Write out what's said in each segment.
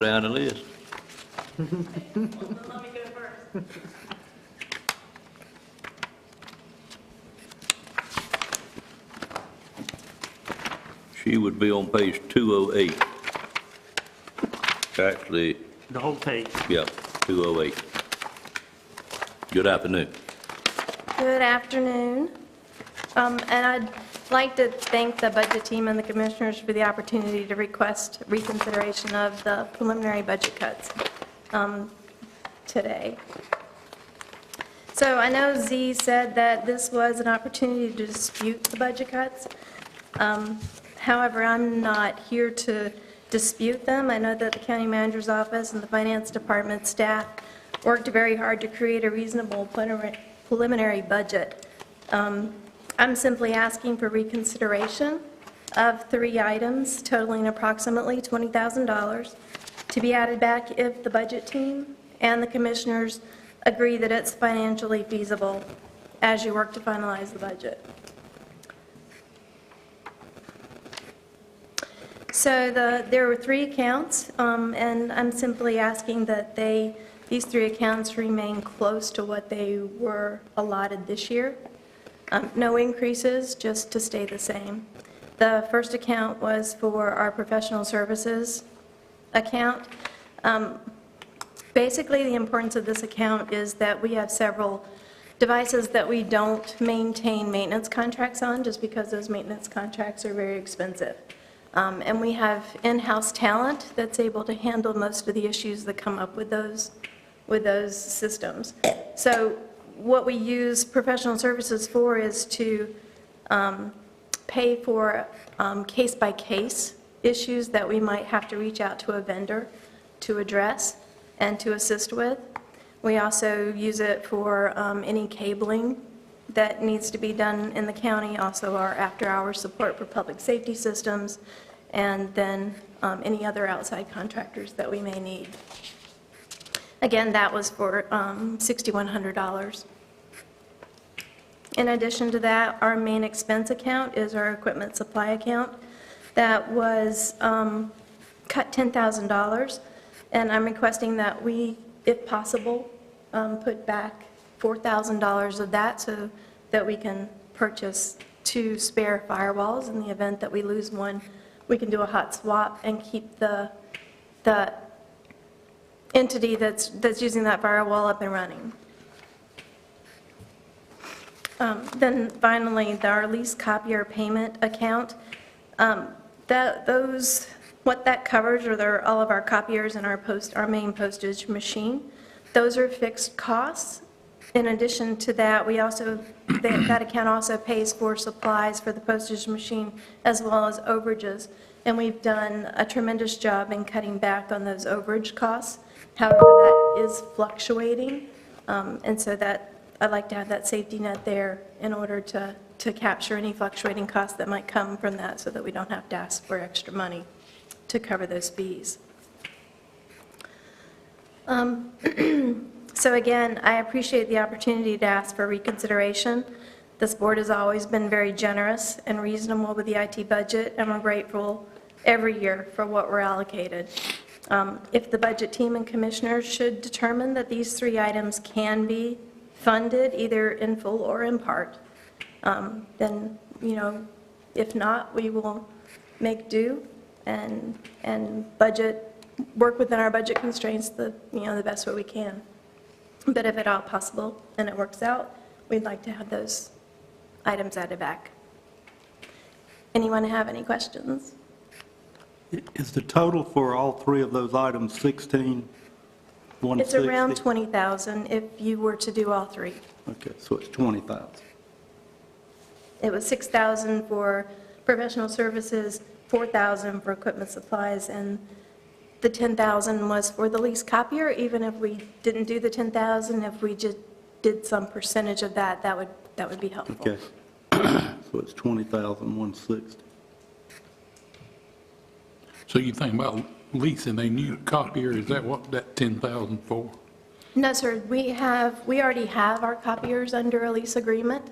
Down the list. Let me go first. She would be on page 208. Actually, The whole page. yeah, 208. Good afternoon. Good afternoon. And I'd like to thank the budget team and the commissioners for the opportunity to request reconsideration of the preliminary budget cuts today. So I know Z said that this was an opportunity to dispute the budget cuts. However, I'm not here to dispute them. I know that the county manager's office and the finance department staff worked very hard to create a reasonable preliminary budget. I'm simply asking for reconsideration of 3 items totaling approximately $20,000 to be added back if the budget team and the commissioners agree that it's financially feasible as you work to finalize the budget. So there were 3 accounts, and I'm simply asking that these 3 accounts remain close to what they were allotted this year. No increases, just to stay the same. The first account was for our professional services account. Basically, the importance of this account is that we have several devices that we don't maintain maintenance contracts on, just because those maintenance contracts are very expensive. And we have in-house talent that's able to handle most of the issues that come up with those systems. So what we use professional services for is to pay for case-by-case issues that we might have to reach out to a vendor to address and to assist with. We also use it for any cabling that needs to be done in the county, also our after-hours support for public safety systems, and then any other outside contractors that we may need. Again, that was for $6,100. In addition to that, our main expense account is our equipment supply account. That was cut $10,000, and I'm requesting that we, if possible, put back $4,000 of that so that we can purchase 2 spare firewalls. In the event that we lose one, we can do a hot swap and keep the entity that's using that firewall up and running. Then finally, our lease copier payment account. What that covers are all of our copiers and our main postage machine. Those are fixed costs. In addition to that, that account also pays for supplies for the postage machine as well as overages. And we've done a tremendous job in cutting back on those overage costs. However, that is fluctuating. And so I'd like to have that safety net there in order to capture any fluctuating costs that might come from that so that we don't have to ask for extra money to cover those fees. So again, I appreciate the opportunity to ask for reconsideration. This board has always been very generous and reasonable with the IT budget, and we're grateful every year for what we're allocated. If the budget team and commissioners should determine that these 3 items can be funded either in full or in part, then, if not, we will make do and work within our budget constraints the best way we can. But if at all possible and it works out, we'd like to have those items added back. Anyone have any questions? Is the total for all 3 of those items 16,160? It's around 20,000 if you were to do all 3. Okay, so it's 20,000. It was 6,000 for professional services, 4,000 for equipment supplies, and the 10,000 was for the lease copier. Even if we didn't do the 10,000, if we just did some percentage of that, that would be helpful. Okay. So it's 20,160. So you think about leasing a new copier, is that what that 10,000 for? No, sir. We already have our copiers under a lease agreement.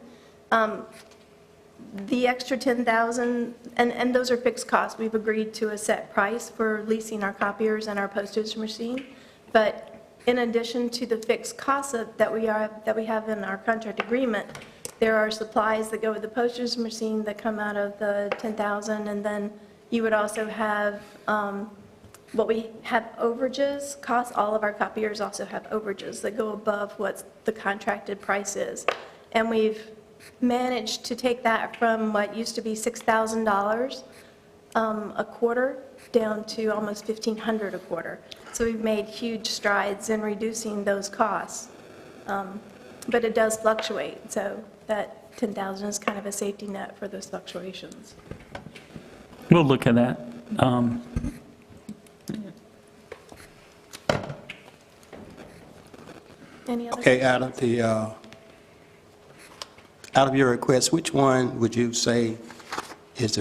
The extra 10,000, and those are fixed costs. We've agreed to a set price for leasing our copiers and our postage machine. But in addition to the fixed costs that we have in our contract agreement, there are supplies that go with the postage machine that come out of the 10,000, and then you would also have what we have overages costs. All of our copiers also have overages that go above what the contracted price is. And we've managed to take that from what used to be $6,000 a quarter down to almost $1,500 a quarter. So we've made huge strides in reducing those costs. But it does fluctuate, so that 10,000 is kind of a safety net for those fluctuations. We'll look at that. Any other? Okay, out of your requests, which one would you say is,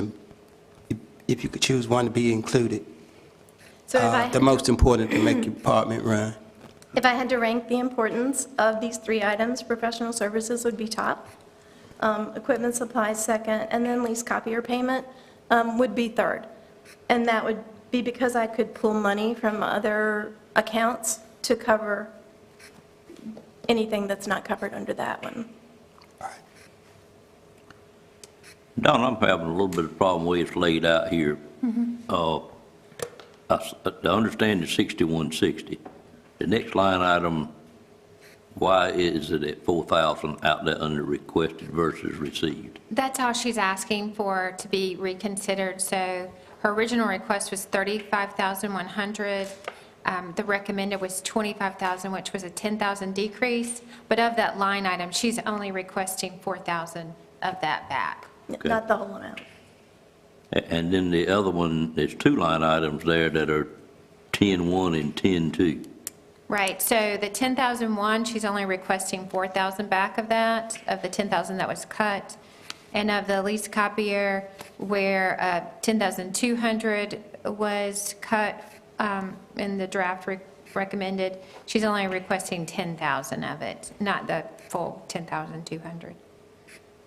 if you could choose one to be included, So if I had the most important to make your department run? If I had to rank the importance of these three items, professional services would be top, equipment supplies second, and then lease copier payment would be third. And that would be because I could pull money from other accounts to cover anything that's not covered under that one. Don, I'm having a little bit of problem with it's laid out here. I understand the 6160. The next line item, why is it at 4,000 out there under requested versus received? That's how she's asking for to be reconsidered. So her original request was $35,100. The recommended was $25,000, which was a $10,000 decrease. But of that line item, she's only requesting $4,000 of that back. Okay. Not the whole amount. And then the other one, there's two line items there that are 10-1 and 10-2. Right, so the 10,001, she's only requesting 4,000 back of that, of the 10,000 that was cut. And of the lease copier, where 10,200 was cut in the draft recommended, she's only requesting 10,000 of it, not the full 10,200.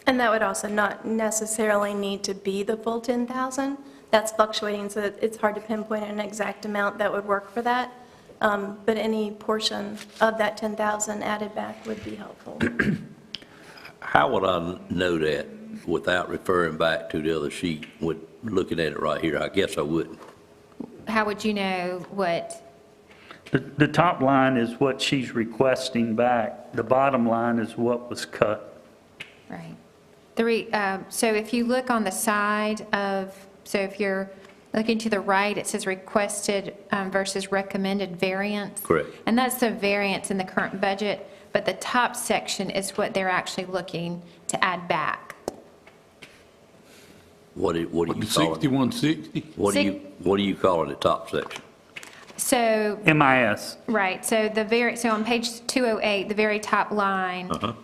And that would also not necessarily need to be the full 10,000. That's fluctuating, so it's hard to pinpoint an exact amount that would work for that. But any portion of that 10,000 added back would be helpful. How would I know that without referring back to the other sheet, with looking at it right here? I guess I wouldn't. How would you know what? The top line is what she's requesting back. The bottom line is what was cut. Right. So if you look on the side of, so if you're looking to the right, it says requested versus recommended variance. Correct. And that's the variance in the current budget, but the top section is what they're actually looking to add back. What do you call it? 6160? What do you call it, the top section? So, MIS. right, so so on page 208, the very top line, it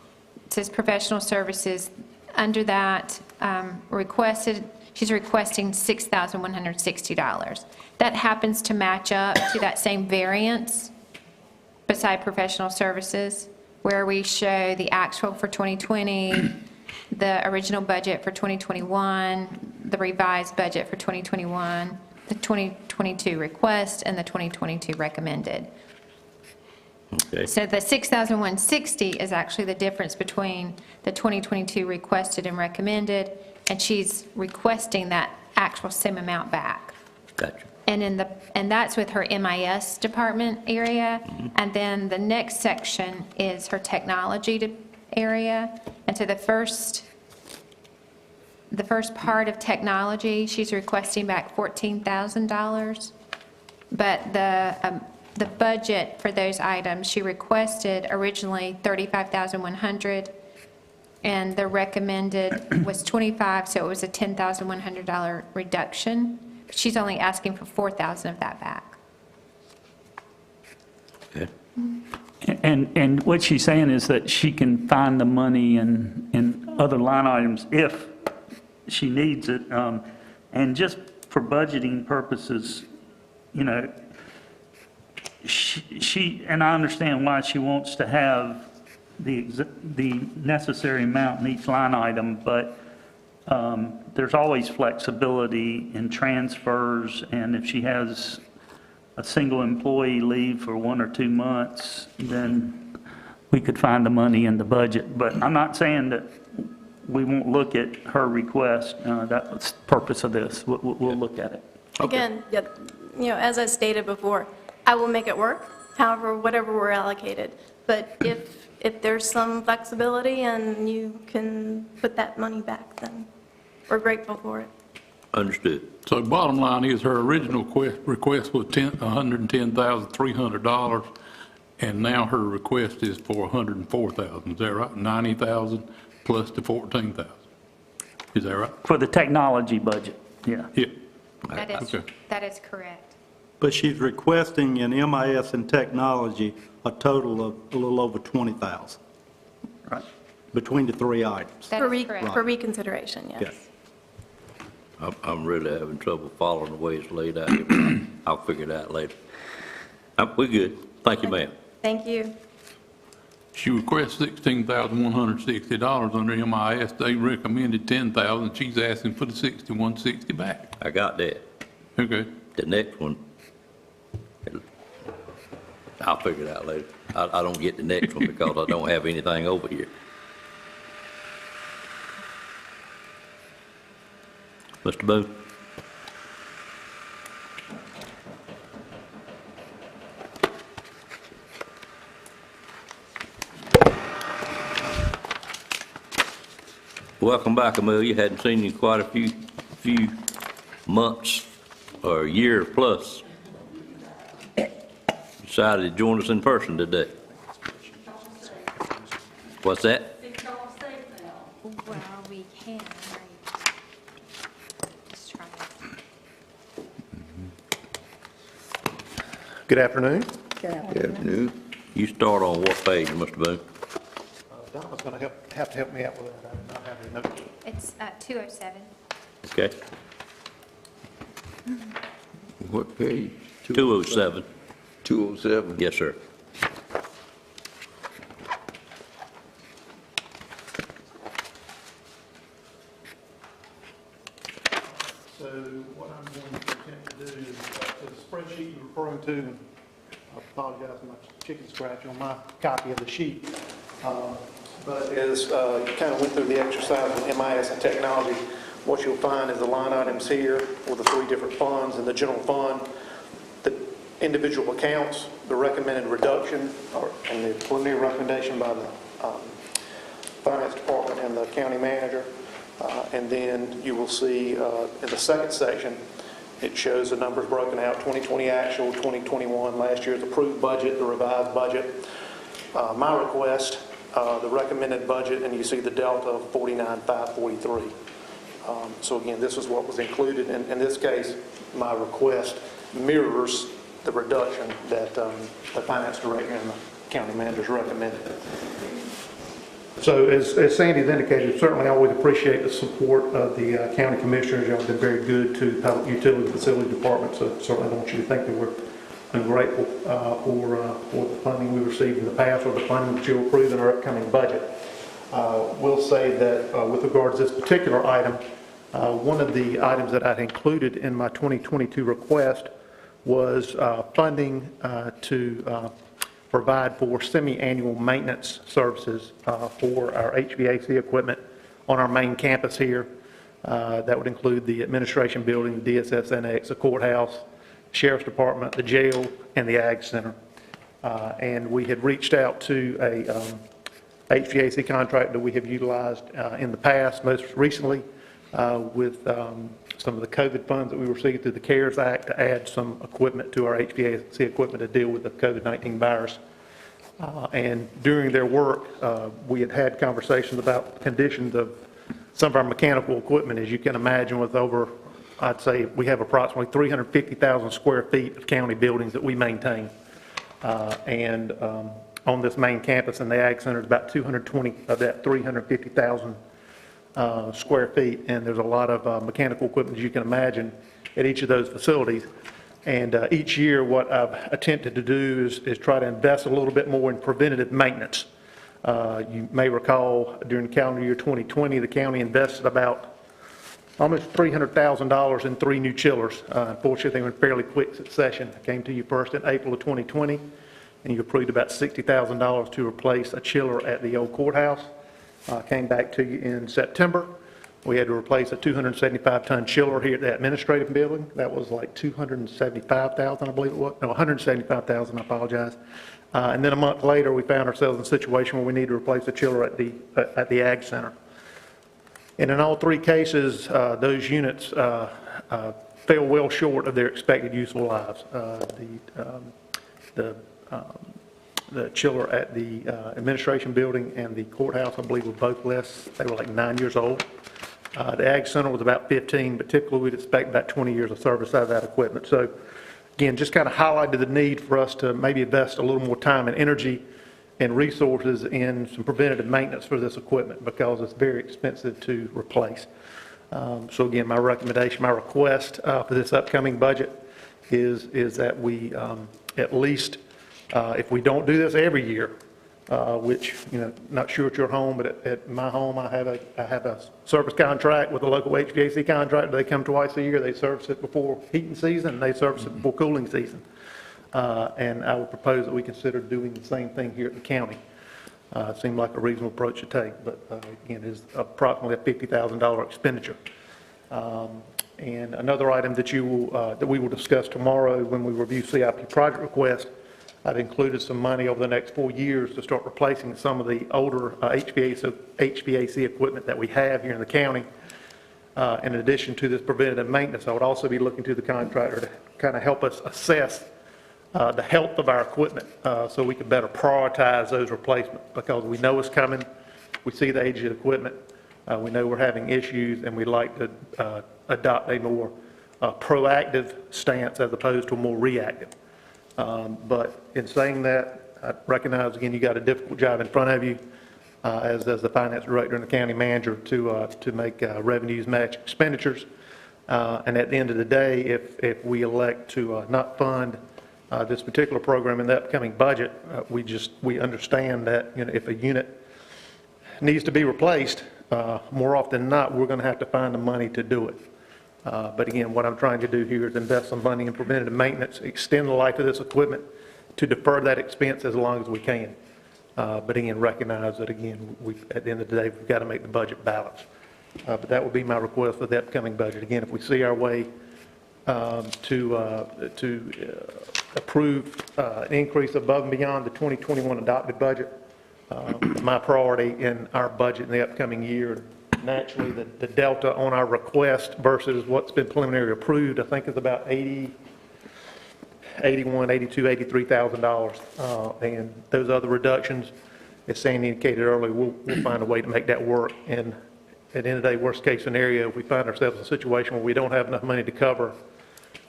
says professional services. Under that, she's requesting $6,160. That happens to match up to that same variance beside professional services, where we show the actual for 2020, the original budget for 2021, the revised budget for 2021, the 2022 request, and the 2022 recommended. Okay. So the $6,160 is actually the difference between the 2022 requested and recommended, and she's requesting that actual same amount back. Gotcha. And that's with her MIS department area. And then the next section is her technology area. And so the first part of technology, she's requesting back $14,000. But the budget for those items, she requested originally $35,100, and the recommended was $25,000, so it was a $10,100 reduction. She's only asking for $4,000 of that back. Okay. And what she's saying is that she can find the money in other line items if she needs it. And just for budgeting purposes, you know, she and I understand why she wants to have the necessary amount in each line item, but there's always flexibility in transfers, and if she has a single employee leave for 1 or 2 months, then we could find the money in the budget. But I'm not saying that we won't look at her request. That's the purpose of this. We'll look at it. Again, yeah, as I stated before, I will make it work, however, whatever we're allocated. But if there's some flexibility and you can put that money back, then we're grateful for it. Understood. So bottom line is her original request was $110,300, and now her request is for $104,000. Is that right? $90,000 plus the $14,000. Is that right? For the technology budget, yeah. Yeah. That is correct. But she's requesting in MIS and technology a total of a little over 20,000 Right. between the three items. That is correct. For reconsideration, yes. Yes. I'm really having trouble following the way it's laid out here, but I'll figure it out later. We're good. Thank you, ma'am. Thank you. She requests $16,160 under MIS. They recommended $10,000. She's asking for the $6160 back. I got that. Okay. The next one, I'll figure it out later. I don't get the next one because I don't have anything over here. Mr. Boone? Welcome back, Amelia. Hadn't seen you in quite a few months or a year plus. Decided to join us in person today. What's that? Well, we can, just try to. Good afternoon. You start on what page, Mr. Boone? Donna's going to have to help me out with that. I do not have any notes. It's 207. Okay. What page? 207. 207? Yes, sir. So what I'm going to attempt to do is, the spreadsheet you're referring to, and I apologize for my chicken scratch on my copy of the sheet, but as you kind of went through the exercise with MIS and technology, what you'll find is the line items here for the 3 different funds in the general fund, the individual accounts, the recommended reduction, and the preliminary recommendation by the finance department and the county manager. And then you will see in the second section, it shows the numbers broken out, 2020 actual, 2021, last year's approved budget, the revised budget. My request, the recommended budget, and you see the delta of 49,543. So again, this is what was included. In this case, my request mirrors the reduction that the finance director and the county managers recommended. So as Sandy's indicated, certainly I always appreciate the support of the county commissioners. Y'all have been very good to the public utility facility department, so certainly I don't want you to think that we're ungrateful for the funding we received in the past or the funding that you'll approve in our upcoming budget. We'll say that with regards to this particular item, one of the items that I'd included in my 2022 request was funding to provide for semi-annual maintenance services for our HVAC equipment on our main campus here. That would include the administration building, the DSS Annex, the courthouse, Sheriff's Department, the jail, and the Ag Center. And we had reached out to a HVAC contractor that we have utilized in the past, most recently with some of the COVID funds that we received through the CARES Act to add some equipment to our HVAC equipment to deal with the COVID-19 virus. And during their work, we had conversations about conditions of some of our mechanical equipment. As you can imagine, with over, I'd say we have approximately 350,000 square feet of county buildings that we maintain. And on this main campus in the Ag Center is about 220 of that 350,000 square feet, and there's a lot of mechanical equipment, as you can imagine, at each of those facilities. And each year, what I've attempted to do is try to invest a little bit more in preventative maintenance. You may recall during calendar year 2020, the county invested about almost $300,000 in 3 new chillers. Unfortunately, they were in fairly quick succession. I came to you first in April of 2020, and you approved about $60,000 to replace a chiller at the old courthouse. Came back to you in September. We had to replace a 275-ton chiller here at the administrative building. That was like $275,000, I believe it was. No, $175,000, I apologize. And then a month later, we found ourselves in a situation where we need to replace a chiller at the Ag Center. And in all 3 cases, those units fell well short of their expected useful lives. The chiller at the administration building and the courthouse, I believe, were both less. They were like 9 years old. The Ag Center was about 15, but typically we'd expect about 20 years of service out of that equipment. So again, just kind of highlighted the need for us to maybe invest a little more time and energy and resources in some preventative maintenance for this equipment because it's very expensive to replace. So again, my recommendation, my request for this upcoming budget is that we at least, if we don't do this every year, which, not sure at your home, but at my home, I have a service contract with a local HVAC contractor. They come twice a year. They service it before heating season, and they service it before cooling season. And I would propose that we consider doing the same thing here at the county. Seemed like a reasonable approach to take, but again, it is approximately a $50,000 expenditure. And another item that that we will discuss tomorrow when we review CIP project request, I've included some money over the next 4 years to start replacing some of the older HVAC equipment that we have here in the county. In addition to this preventative maintenance, I would also be looking to the contractor to kind of help us assess the health of our equipment so we can better prioritize those replacements because we know it's coming. We see the age of the equipment. We know we're having issues, and we'd like to adopt a more proactive stance as opposed to a more reactive. But in saying that, I recognize, again, you got a difficult job in front of you as the finance director and the county manager to make revenues match expenditures. And at the end of the day, if we elect to not fund this particular program in the upcoming budget, we understand that if a unit needs to be replaced, more often than not, we're going to have to find the money to do it. But again, what I'm trying to do here is invest some money in preventative maintenance, extend the life of this equipment to defer that expense as long as we can. But again, recognize that again, at the end of the day, we've got to make the budget balance. But that would be my request for the upcoming budget. Again, if we see our way to approve an increase above and beyond the 2021 adopted budget, my priority in our budget in the upcoming year, naturally, the delta on our request versus what's been preliminarily approved, I think is about $81,000, $82,000, $83,000. And those other reductions, as Sandy indicated earlier, we'll find a way to make that work. And at the end of the day, worst case scenario, if we find ourselves in a situation where we don't have enough money to cover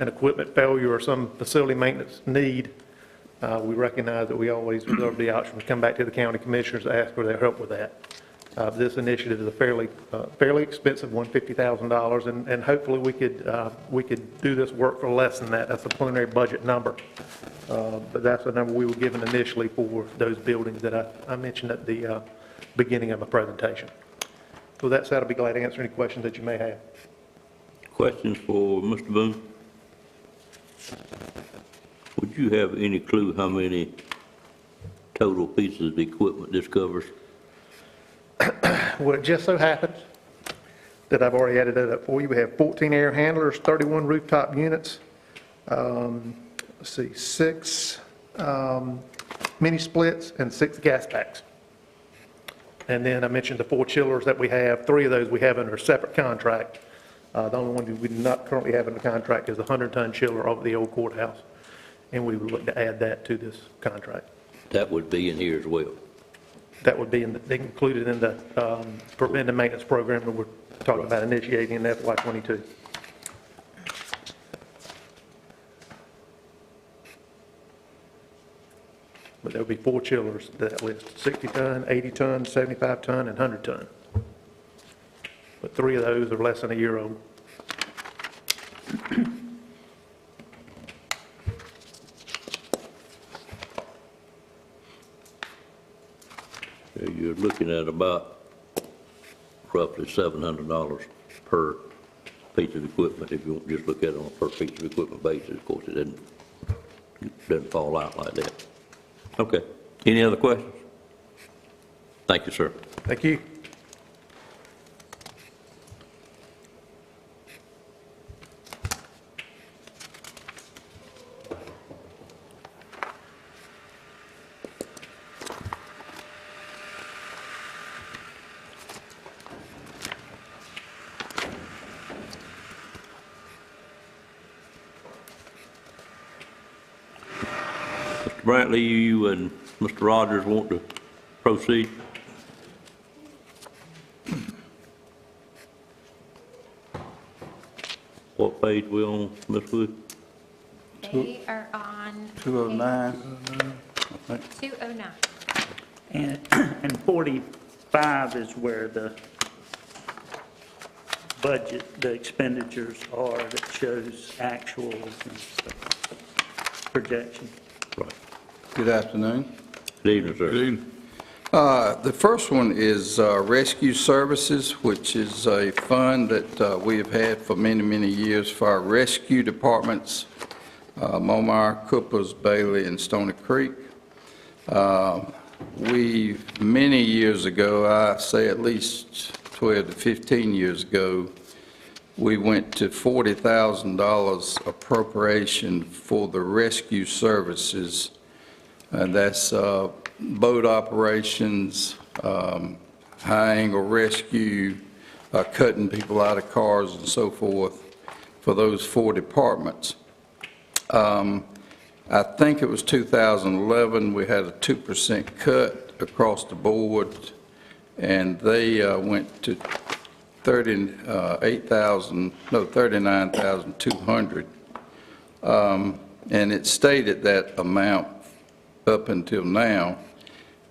an equipment failure or some facility maintenance need, we recognize that we always reserve the option to come back to the county commissioners to ask for their help with that. This initiative is a fairly expensive one, $50,000, and hopefully we could do this work for less than that. That's a preliminary budget number, but that's the number we were given initially for those buildings that I mentioned at the beginning of my presentation. So with that said, I'll be glad to answer any questions that you may have. Questions for Mr. Boone? Would you have any clue how many total pieces of equipment this covers? Well, it just so happens that I've already added that up for you. We have 14 air handlers, 31 rooftop units, 6 mini splits, and 6 gas packs. And then I mentioned the 4 chillers that we have. 3 of those we have under a separate contract. The only one we do not currently have under contract is the 100-ton chiller over the old courthouse, and we would look to add that to this contract. That would be in here as well. That would be included in the preventive maintenance program that we're talking about initiating in FY22. But there'll be 4 chillers that list: 60-ton, 80-ton, 75-ton, and 100-ton. But 3 of those are less than a year old. You're looking at about roughly $700 per piece of equipment, if you want to just look at it on a per piece of equipment basis, of course, it doesn't fall out like that. Okay. Any other questions? Thank you, sir. Thank you. Mr. Brantley, you and Mr. Rogers want to proceed? What page we on, Ms. Wood? They are on 209, I think. 209. And 45 is where the budget, the expenditures are that shows actuals and projection. Right. Good afternoon. Good evening, sir. Good evening. The first one is Rescue Services, which is a fund that we have had for many, many years for our rescue departments, Momar, Coopers, Bailey, and Stony Creek. We, many years ago, I say at least 12 to 15 years ago, we went to $40,000 appropriation for the rescue services, and that's boat operations, high-angle rescue, cutting people out of cars and so forth for those 4 departments. I think it was 2011, we had a 2% cut across the board, and they went to 39,200. And it stayed at that amount up until now.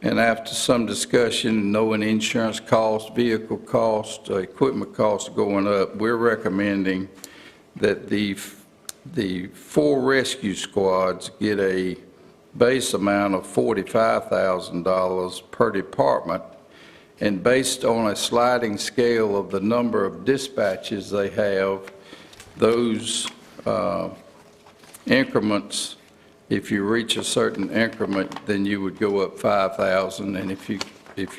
And after some discussion, knowing insurance costs, vehicle costs, equipment costs going up, we're recommending that the 4 rescue squads get a base amount of $45,000 per department, and based on a sliding scale of the number of dispatches they have, those increments, if you reach a certain increment, then you would go up 5,000, and if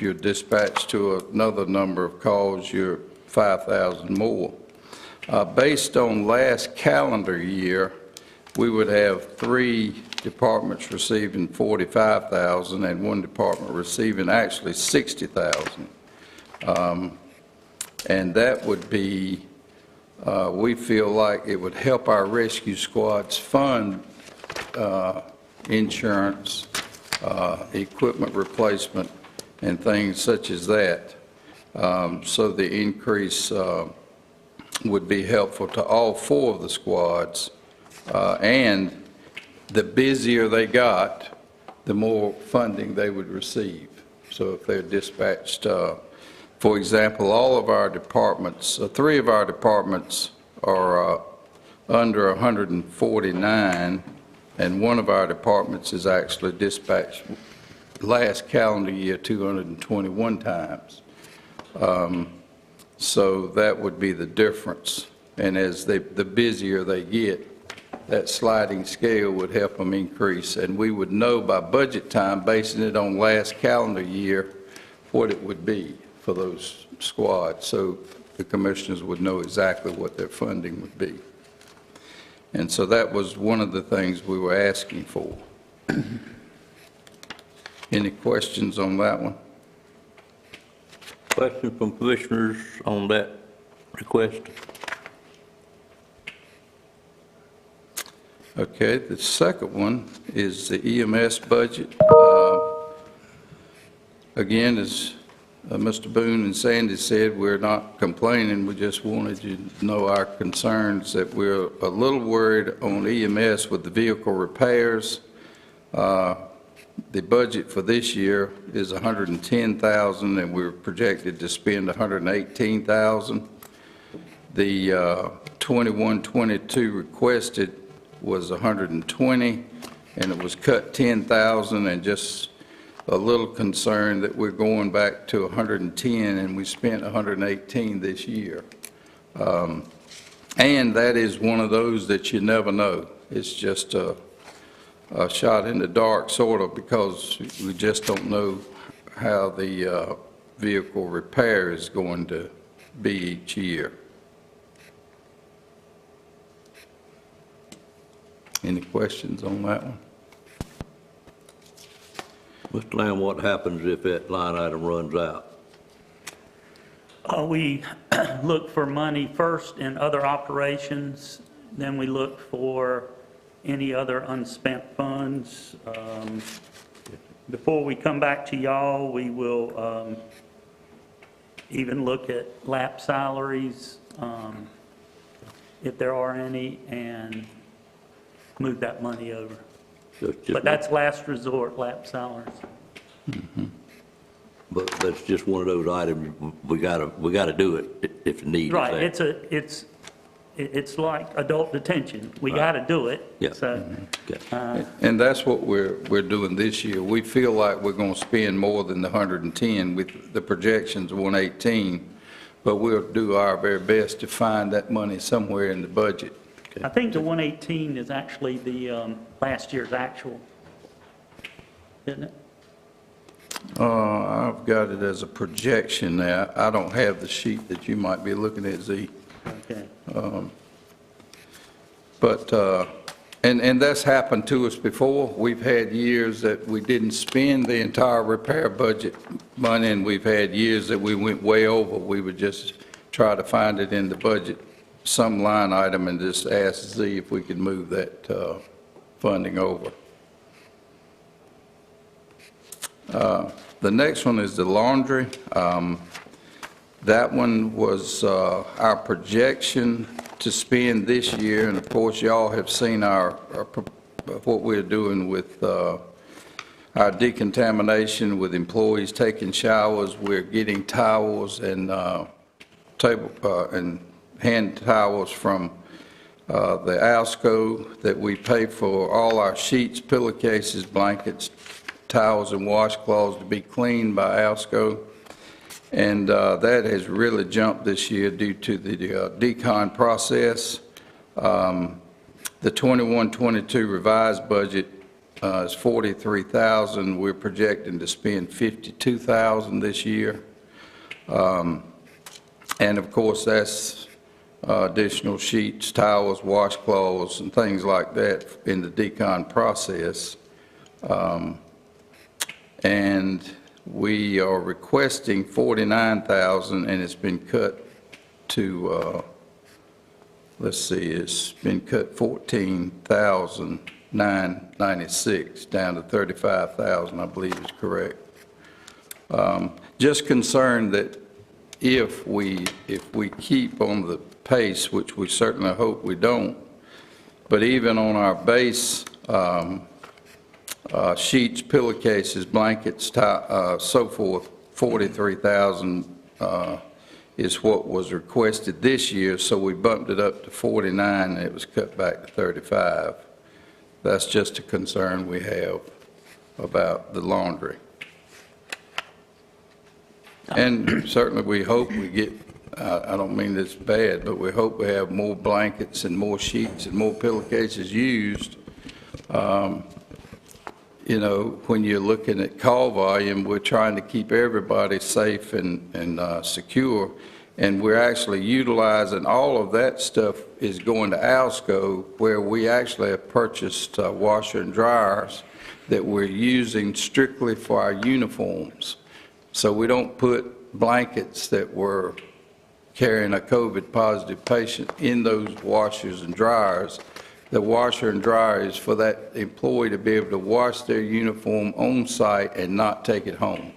you're dispatched to another number of calls, you're 5,000 more. Based on last calendar year, we would have 3 departments receiving 45,000 and 1 department receiving actually 60,000. And that would be, we feel like it would help our rescue squads fund insurance, equipment replacement, and things such as that. So the increase would be helpful to all 4 of the squads, and the busier they got, the more funding they would receive. So if they're dispatched, for example, all of our departments, 3 of our departments are under 149, and 1 of our departments is actually dispatched last calendar year 221 times. So that would be the difference. And as the busier they get, that sliding scale would help them increase. And we would know by budget time, basing it on last calendar year, what it would be for those squads. So the commissioners would know exactly what their funding would be. And so that was one of the things we were asking for. Any questions on that one? Questions from commissioners on that request? Okay, the second one is the EMS budget. Again, as Mr. Boone and Sandy said, we're not complaining, we just wanted you to know our concerns, that we're a little worried on EMS with the vehicle repairs. The budget for this year is $110,000, and we're projected to spend $118,000. The 21-22 requested was $120,000, and it was cut $10,000, and just a little concerned that we're going back to $110,000, and we spent $118,000 this year. And that is one of those that you never know. It's just a shot in the dark, sort of, because we just don't know how the vehicle repair is going to be each year. Any questions on that one? Mr. Lamb, what happens if that line item runs out? We look for money first in other operations, then we look for any other unspent funds. Before we come back to y'all, we will even look at lap salaries, if there are any, and move that money over. So it's just- But that's last resort, lap salaries. But that's just one of those items, we gotta do it if the need is Right, there. it's like adult detention. We got to do it. Yeah. So, Okay. And that's what we're doing this year. We feel like we're going to spend more than the 110 with the projections of 118, but we'll do our very best to find that money somewhere in the budget. I think the 118 is actually the last year's actual, isn't it? I've got it as a projection now. I don't have the sheet that you might be looking at, Z. Okay. But, and that's happened to us before. We've had years that we didn't spend the entire repair budget money, and we've had years that we went way over. We would just try to find it in the budget, some line item, and just ask Z if we could move that funding over. The next one is the laundry. That one was our projection to spend this year, and of course, y'all have seen what we're doing with our decontamination with employees taking showers. We're getting towels and and hand towels from the ALSCO that we pay for all our sheets, pillowcases, blankets, towels, and washcloths to be cleaned by ALSCO. And that has really jumped this year due to the decon process. The 21-22 revised budget is $43,000. We're projecting to spend $52,000 this year. And of course, that's additional sheets, towels, washcloths, and things like that in the decon process. And we are requesting $49,000, and it's been cut to, let's see, it's been cut $14,996 down to $35,000, I believe is correct. Just concerned that if we keep on the pace, which we certainly hope we don't, but even on our base sheets, pillowcases, blankets, so forth, $43,000 is what was requested this year, so we bumped it up to $49,000, and it was cut back to $35,000. That's just a concern we have about the laundry. And certainly we hope we get, I don't mean this bad, but we hope we have more blankets and more sheets and more pillowcases used. You know, when you're looking at call volume, we're trying to keep everybody safe and secure, and we're actually utilizing all of that stuff is going to ALSCO, where we actually have purchased washer and dryers that we're using strictly for our uniforms. So we don't put blankets that were carrying a COVID-positive patient in those washers and dryers. The washer and dryer is for that employee to be able to wash their uniform on site and not take it home.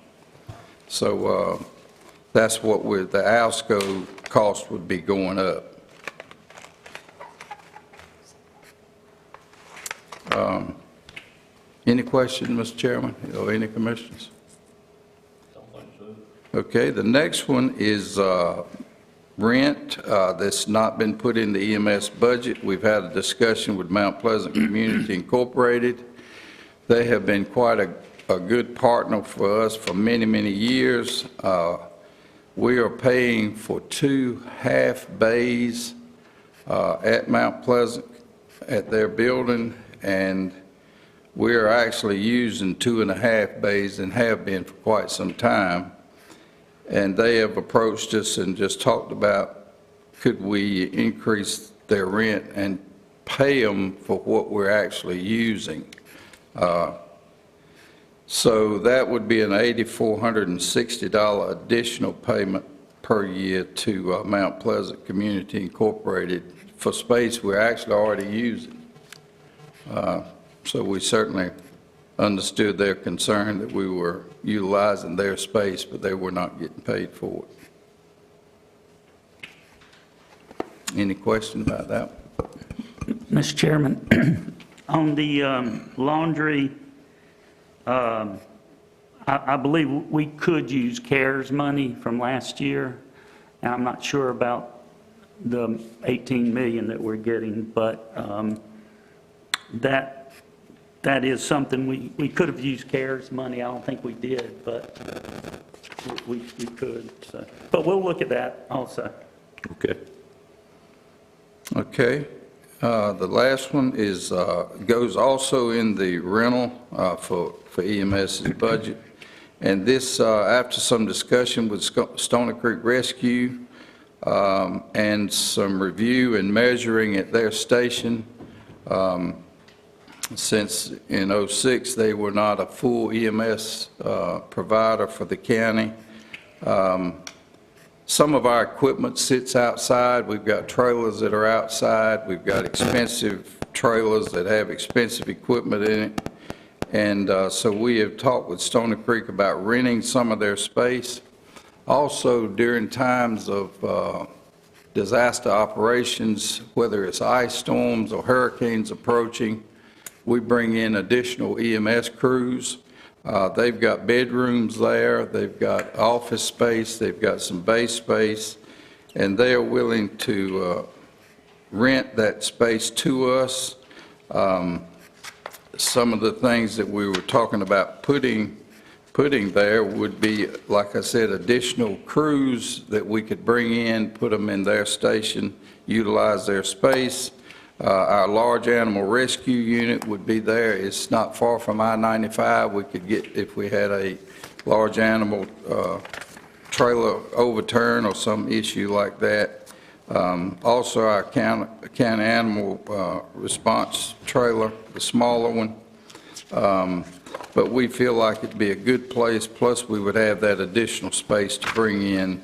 So that's what the ALSCO cost would be going up. Any questions, Mr. Chairman, or any commissioners? Okay, the next one is rent that's not been put in the EMS budget. We've had a discussion with Mount Pleasant Community Incorporated. They have been quite a good partner for us for many, many years. We are paying for 2 half bays at Mount Pleasant at their building, and we're actually using 2.5 bays and have been for quite some time. And they have approached us and just talked about, could we increase their rent and pay them for what we're actually using? So that would be an $8,460 additional payment per year to Mount Pleasant Community Incorporated for space we're actually already using. So we certainly understood their concern that we were utilizing their space, but they were not getting paid for it. Any question about that? Mr. Chairman, on the laundry, I believe we could use CARES money from last year. And I'm not sure about the 18 million that we're getting, but that is something we could have used CARES money. I don't think we did, but we could. So. But we'll look at that also. Okay. Okay. The last one is, goes also in the rental for EMS's budget. And this, after some discussion with Stony Creek Rescue and some review and measuring at their station, since in '06 they were not a full EMS provider for the county. Some of our equipment sits outside. We've got trailers that are outside. We've got expensive trailers that have expensive equipment in it. And so we have talked with Stony Creek about renting some of their space. Also, during times of disaster operations, whether it's ice storms or hurricanes approaching, we bring in additional EMS crews. They've got bedrooms there, they've got office space, they've got some base space, and they are willing to rent that space to us. Some of the things that we were talking about putting there would be, like I said, additional crews that we could bring in, put them in their station, utilize their space. Our large animal rescue unit would be there. It's not far from I-95. We could get, if we had a large animal trailer overturn or some issue like that. Also, our county animal response trailer, the smaller one. But we feel like it'd be a good place, plus we would have that additional space to bring in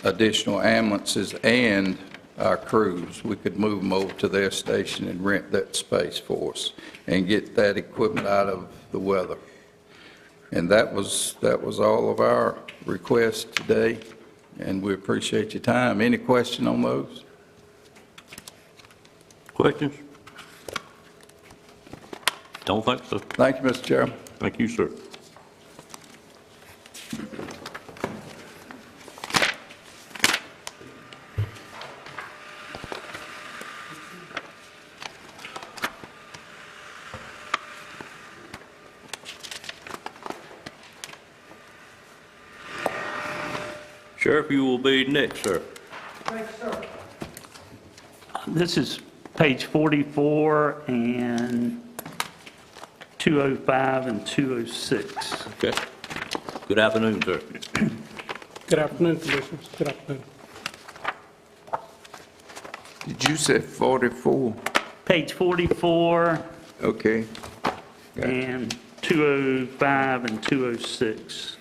additional ambulances and our crews. We could move them over to their station and rent that space for us and get that equipment out of the weather. And that was all of our requests today, and we appreciate your time. Any question on those? Questions? Don't think so. Thank you, Mr. Chairman. Thank you, sir. Sheriff, you will be next, sir. This is page 44 and 205 and 206. Okay. Good afternoon, sir. Good afternoon, Commissioners. Good afternoon. Did you say 44? Page 44 Okay. and 205 and 206.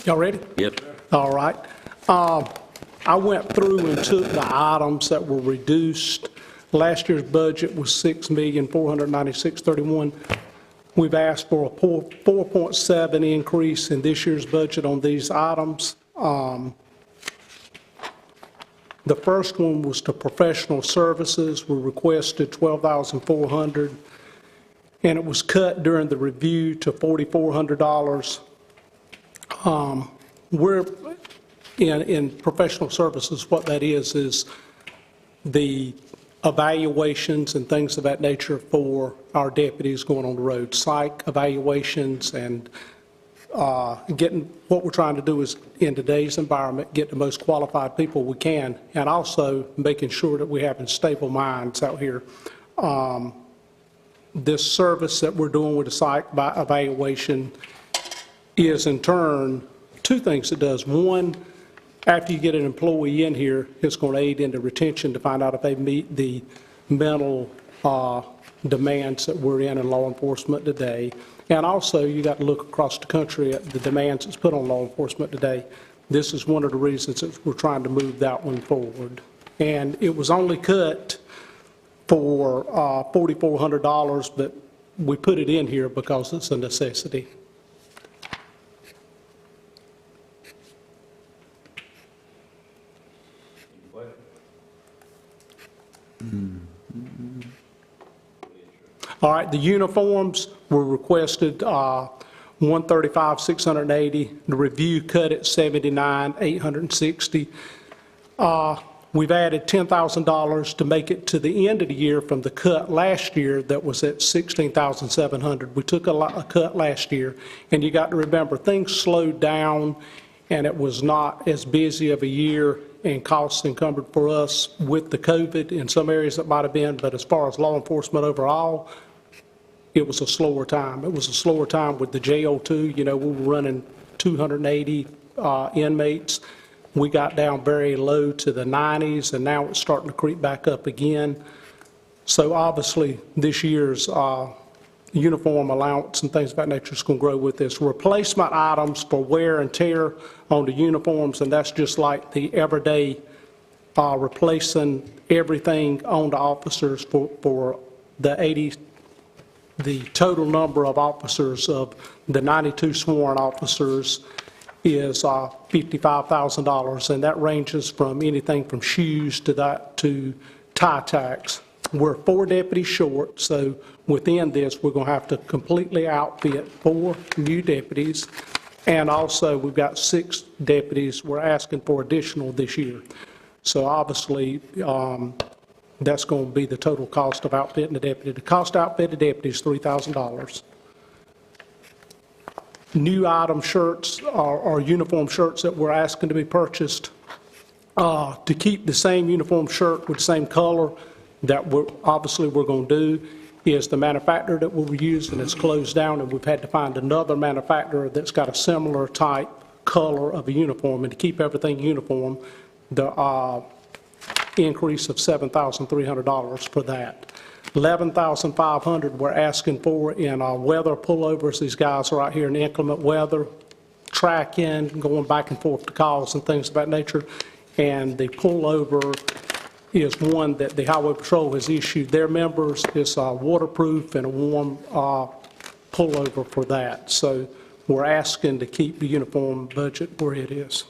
Y'all ready? Yes, All right. I went through and took the items that were reduced. Last year's budget was $6,496,31. We've asked for a 4.7 increase in this year's budget on these items. The first one was to professional services. We requested $12,400, and it was cut during the review to $4,400. we're, in professional services, what that is the evaluations and things of that nature for our deputies going on the road, psych evaluations, and what we're trying to do is, in today's environment, get the most qualified people we can, and also making sure that we have stable minds out here. This service that we're doing with the psych evaluation is, in turn, two things it does. One, after you get an employee in here, it's going to aid into retention to find out if they meet the mental demands that we're in law enforcement today. And also, you got to look across the country at the demands that's put on law enforcement today. This is one of the reasons that we're trying to move that one forward. And it was only cut for $4,400, but we put it in here because it's a necessity. All right, the uniforms were requested, $135,680. The review cut at $79,860. We've added $10,000 to make it to the end of the year from the cut last year that was at $16,700. We took a cut last year, and you got to remember, things slowed down, and it was not as busy of a year, and costs encumbered for us with the COVID. In some areas it might have been, but as far as law enforcement overall, it was a slower time. It was a slower time with the jail too. You know, we were running 280 inmates. We got down very low to the 90s, and now it's starting to creep back up again. So obviously, this year's uniform allowance and things of that nature is going to grow with this. Replacement items for wear and tear on the uniforms, and that's just like the everyday replacing everything on the officers for the total number of officers of the 92 sworn officers is $55,000, and that ranges from anything from shoes to tie tacks. We're 4 deputies short, so within this, we're going to have to completely outfit 4 new deputies, and also we've got 6 deputies we're asking for additional this year. So obviously, that's going to be the total cost of outfitting the deputy. The cost to outfit a deputy is $3,000. New item shirts or uniform shirts that we're asking to be purchased to keep the same uniform shirt with the same color that we're going to do is the manufacturer that we'll use, and it's closed down, and we've had to find another manufacturer that's got a similar type color of a uniform. And to keep everything uniform, the increase of $7,300 for that. $11,500 we're asking for in weather pullovers. These guys are out here in inclement weather, tracking, going back and forth to calls and things of that nature. And the pullover is one that the Highway Patrol has issued their members. It's waterproof and a warm pullover for that. So we're asking to keep the uniform budget where it is.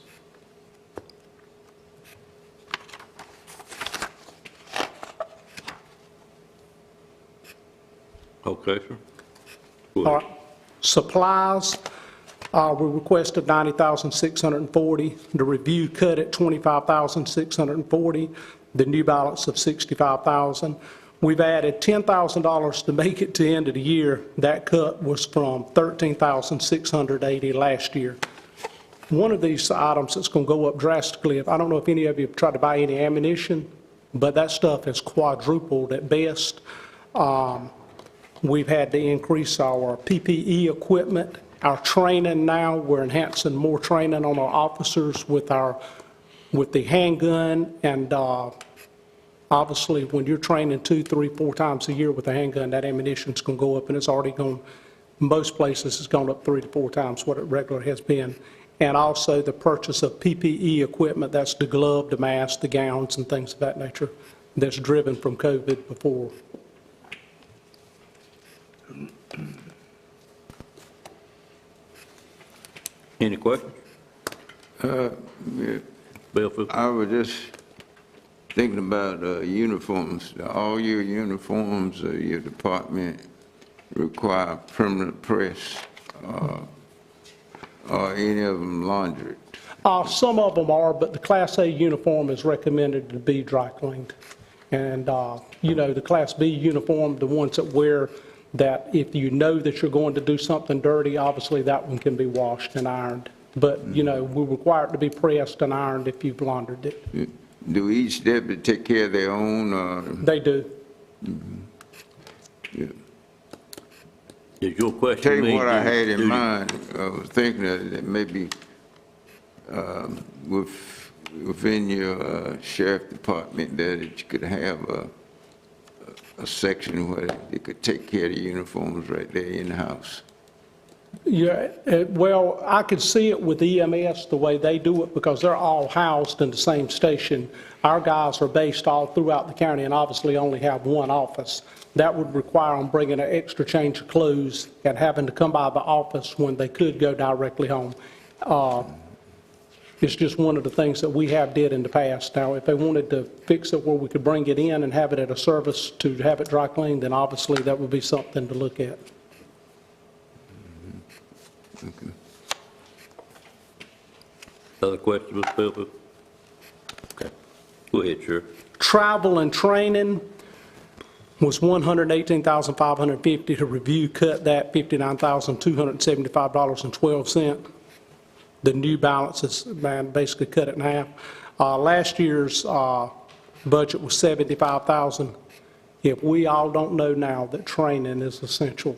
Okay, sir. Go All ahead. right. Supplies, we requested $90,640. The review cut at $25,640. The new balance of $65,000. We've added $10,000 to make it to the end of the year. That cut was from $13,680 last year. One of these items that's going to go up drastically, I don't know if any of you have tried to buy any ammunition, but that stuff has quadrupled at best. We've had to increase our PPE equipment. Our training now, we're enhancing more training on our officers with the handgun, and obviously when you're training 2, 3, 4 times a year with a handgun, that ammunition's going to go up, and it's already gone, most places it's gone up 3 to 4 times what it regularly has been. And also the purchase of PPE equipment, that's the glove, the mask, the gowns, and things of that nature that's driven from COVID before. Any questions? Bill Fuller? I was just thinking about uniforms. All your uniforms, your department require permanent press. or any of them laundered? Some of them are, but the Class A uniform is recommended to be dry cleaned. And, the Class B uniform, the ones that wear that if you know that you're going to do something dirty, obviously that one can be washed and ironed. But, we require it to be pressed and ironed if you've laundered it. Do each deputy take care of their own? They do. Yeah. Is your question Tell me, you what I do- had in do- mind. I was thinking that maybe within your sheriff department that you could have a section where they could take care of the uniforms right there in-house. Yeah, well, I could see it with EMS, the way they do it, because they're all housed in the same station. Our guys are based all throughout the county and obviously only have one office. That would require them bringing an extra change of clothes and having to come by the office when they could go directly home. It's just one of the things that we have did in the past. Now, if they wanted to fix it where we could bring it in and have it at a service to have it dry cleaned, then obviously that would be something to look at. Okay. Other questions, Mr. Phillips? Okay. Go ahead, Sheriff. Travel and training was $118,550. To review, cut that $59,275.12. The new balance is, man, basically cut it in half. Last year's budget was $75,000. If we all don't know now that training is essential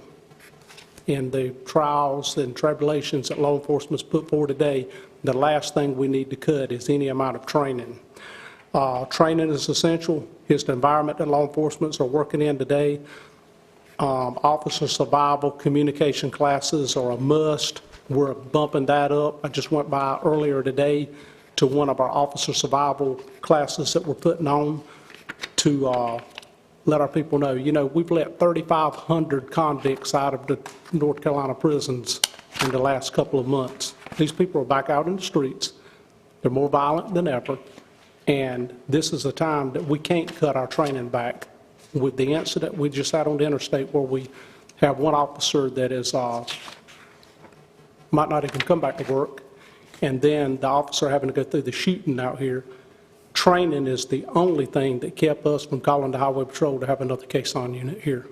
in the trials and tribulations that law enforcement's put forward today, the last thing we need to cut is any amount of training. Training is essential. It's the environment that law enforcement are working in today. Officer survival communication classes are a must. We're bumping that up. I just went by earlier today to one of our officer survival classes that we're putting on to let our people know. We've let 3,500 convicts out of the North Carolina prisons in the last couple of months. These people are back out in the streets. They're more violent than ever. And this is a time that we can't cut our training back. With the incident we just had on the interstate where we have one officer that is might not even come back to work, and then the officer having to go through the shooting out here, training is the only thing that kept us from calling the Highway Patrol to have another caisson unit here.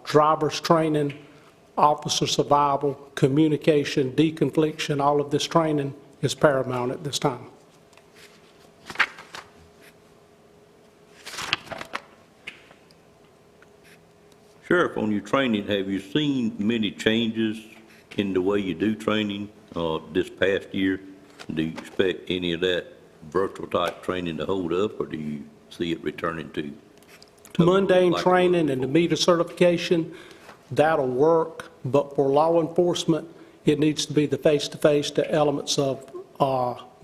Driver's training, officer survival, communication, deconfliction, all of this training is paramount at this time. Sheriff, on your training, have you seen many changes in the way you do training this past year? Do you expect any of that virtual type training to hold up, or do you see it returning to? Mundane like training and the meter certification, that'll work, but for law enforcement, it needs to be the face-to-face, the elements of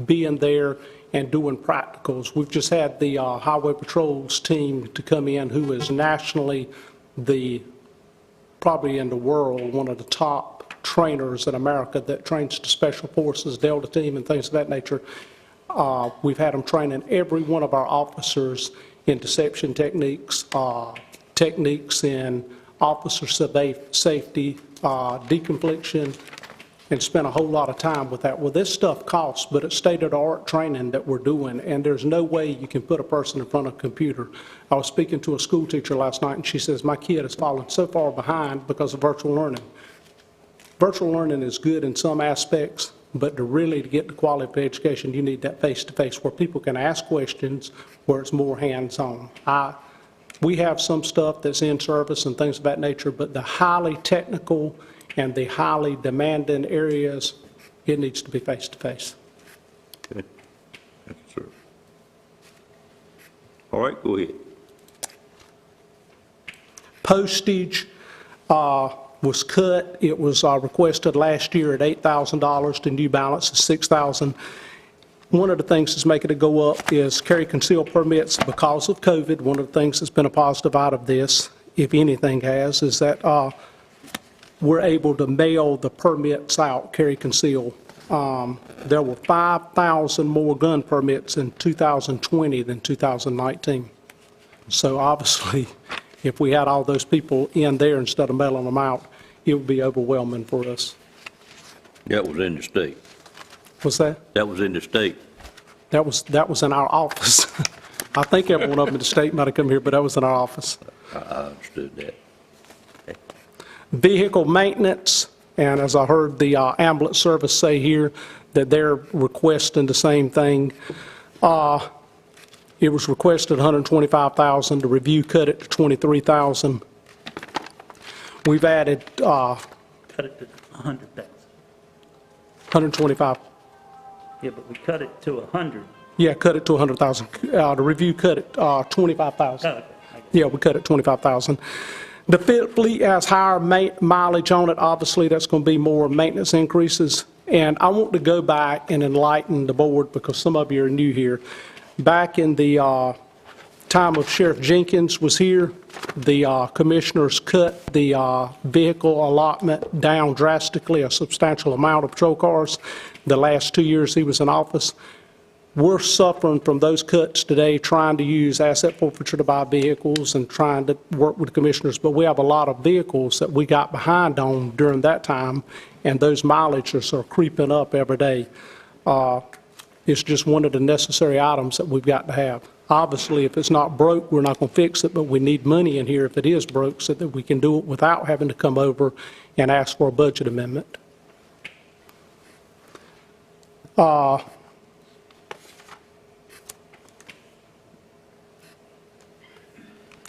being there and doing practicals. We've just had the Highway Patrol's team to come in, who is nationally probably in the world, one of the top trainers in America that trains the Special Forces, Delta Team, and things of that nature. We've had them training every one of our officers in deception techniques, techniques in officer safety, deconfliction, and spent a whole lot of time with that. Well, this stuff costs, but it's state-of-the-art training that we're doing, and there's no way you can put a person in front of a computer. I was speaking to a school teacher last night, and she says, my kid has fallen so far behind because of virtual learning. Virtual learning is good in some aspects, but to get the quality of education, you need that face-to-face where people can ask questions, where it's more hands-on. We have some stuff that's in service and things of that nature, but the highly technical and the highly demanding areas, it needs to be face-to-face. Okay. Thank you, sir. All right, go ahead. Postage was cut. It was requested last year at $8,000. The new balance is $6,000. One of the things that's making it go up is carry conceal permits because of COVID. One of the things that's been a positive out of this, if anything has, is that we're able to mail the permits out, carry conceal. There were 5,000 more gun permits in 2020 than 2019. So obviously, if we had all those people in there instead of mailing them out, it would be overwhelming for us. That was in the state. Was that? That was in the state. That was in our office. I think every one of them in the state might have come here, but that was in our office. I understood that. Vehicle maintenance, and as I heard the ambulance service say here, that they're requesting the same thing. It was requested $125,000. The review cut it to $23,000. We've added Cut it to 100,000. 125. Yeah, but we cut it to 100. Yeah, cut it to 100,000. The review cut it 25,000. Oh, okay. Yeah, we cut it 25,000. The fleet has higher mileage on it. Obviously, that's going to be more maintenance increases. And I want to go back and enlighten the board because some of you are new here. Back in the time of Sheriff Jenkins was here, the commissioners cut the vehicle allotment down drastically, a substantial amount of patrol cars. The last 2 years he was in office. We're suffering from those cuts today, trying to use asset forfeiture to buy vehicles and trying to work with the commissioners. But we have a lot of vehicles that we got behind on during that time, and those mileages are creeping up every day. It's just one of the necessary items that we've got to have. Obviously, if it's not broke, we're not going to fix it, but we need money in here if it is broke so that we can do it without having to come over and ask for a budget amendment.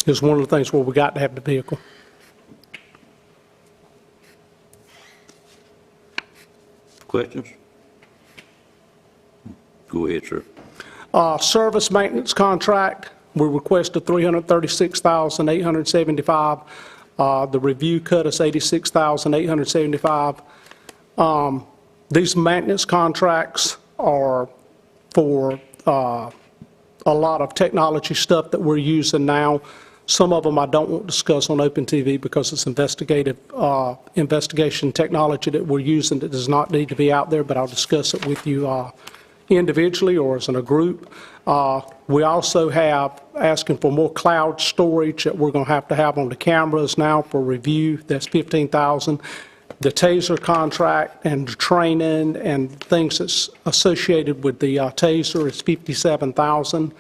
It's one of the things where we got to have the vehicle. Questions? Go ahead, sir. Service maintenance contract, we requested $336,875. The review cut us $86,875. These maintenance contracts are for a lot of technology stuff that we're using now. Some of them I don't want to discuss on Open TV because it's investigation technology that we're using that does not need to be out there, but I'll discuss it with you individually or as in a group. We also have asking for more cloud storage that we're going to have on the cameras now for review. That's $15,000. The TASER contract and the training and things that's associated with the TASER is $57,000.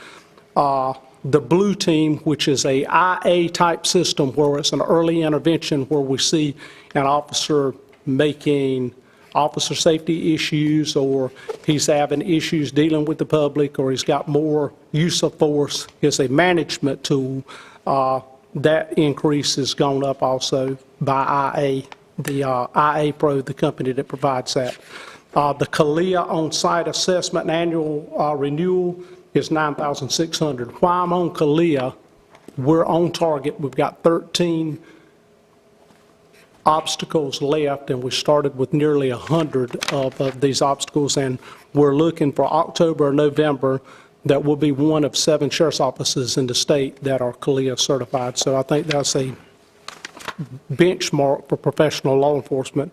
The Blue Team, which is a IA-type system where it's an early intervention where we see an officer making officer safety issues, or he's having issues dealing with the public, or he's got more use of force, is a management tool. That increase has gone up also by IA, the IA Pro, the company that provides that. The CALEA on-site assessment and annual renewal is $9,600. While I'm on CALEA, we're on target. We've got 13 obstacles left, and we started with nearly 100 of these obstacles, and we're looking for October or November that will be one of 7 sheriff's offices in the state that are CALEA certified. So I think that's a benchmark for professional law enforcement.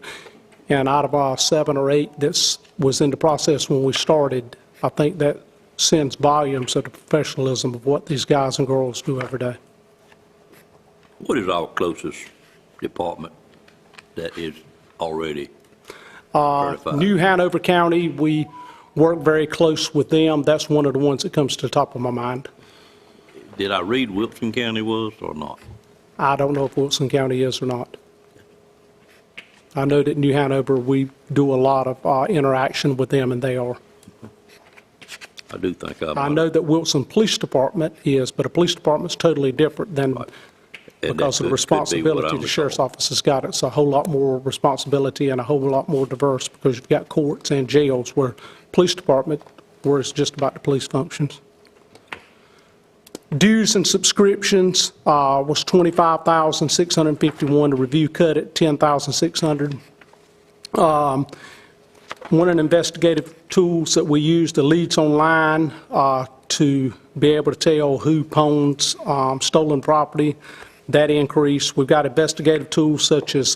And out of 7 or 8 that was in the process when we started, I think that sends volumes of the professionalism of what these guys and girls do every day. What is our closest department that is already certified? New Hanover County, we work very close with them. That's one of the ones that comes to the top of my mind. Did I read Wilson County was or not? I don't know if Wilson County is or not. I know that New Hanover, we do a lot of interaction with them, and they are. I do think I know that Wilson Police Department is, but a police department's totally different than, because of the responsibility the sheriff's office has got. It's a whole lot more responsibility and a whole lot more diverse because you've got courts and jails, where police department, where it's just about the police functions. Dues and subscriptions was $25,651. The review cut at $10,600. One of the investigative tools that we use, the Leads Online, to be able to tell who owns stolen property, that increased. We've got investigative tools such as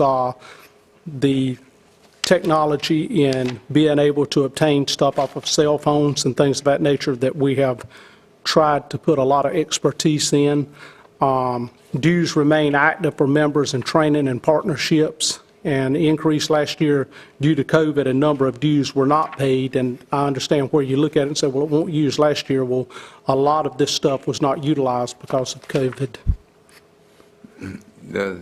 the technology in being able to obtain stuff off of cell phones and things of that nature that we have tried to put a lot of expertise in. Dues remain active for members in training and partnerships, and increase last year due to COVID, a number of dues were not paid, and I understand where you look at it and say, well, it won't use last year. Well, a lot of this stuff was not utilized because of COVID. Does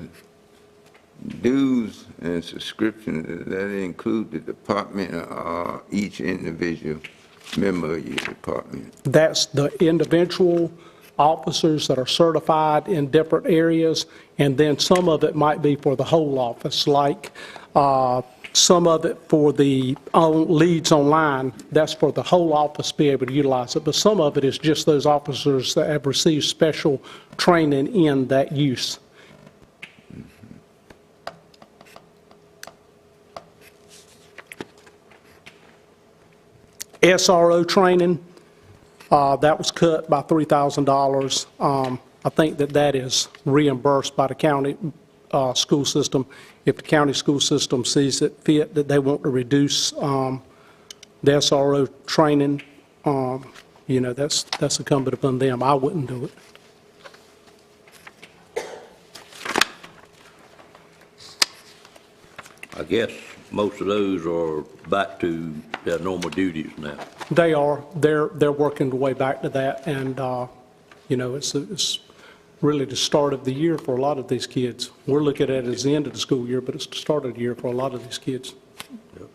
dues and subscriptions, does that include the department or each individual member of your department? That's the individual officers that are certified in different areas, and then some of it might be for the whole office, like some of it for the leads online. That's for the whole office to be able to utilize it, but some of it is just those officers that have received special training in that use. SRO training, that was cut by $3,000. I think that is reimbursed by the county school system. If the county school system sees it fit that they want to reduce the SRO training, that's incumbent upon them. I wouldn't do it. I guess most of those are back to their normal duties now. They are. They're working their way back to that, and it's really the start of the year for a lot of these kids. We're looking at it as the end of the school year, but it's the start of the year for a lot of these kids. Yep.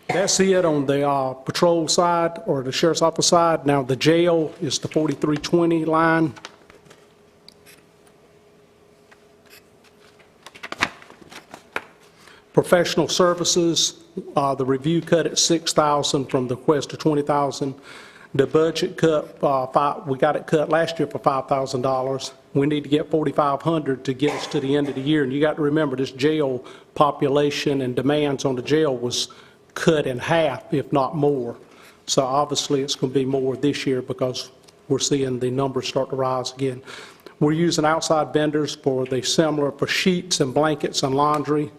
That's it on the patrol side or the sheriff's office side. Now the jail is the 4320 line. Professional services, the review cut at $6,000 from the request to $20,000. The budget cut, we got it cut last year for $5,000. We need to get $4,500 to get us to the end of the year. And you got to remember, this jail population and demands on the jail was cut in half, if not more. So obviously it's going to be more this year because we're seeing the numbers start to rise again. We're using outside vendors for the similar, for sheets and blankets and laundry.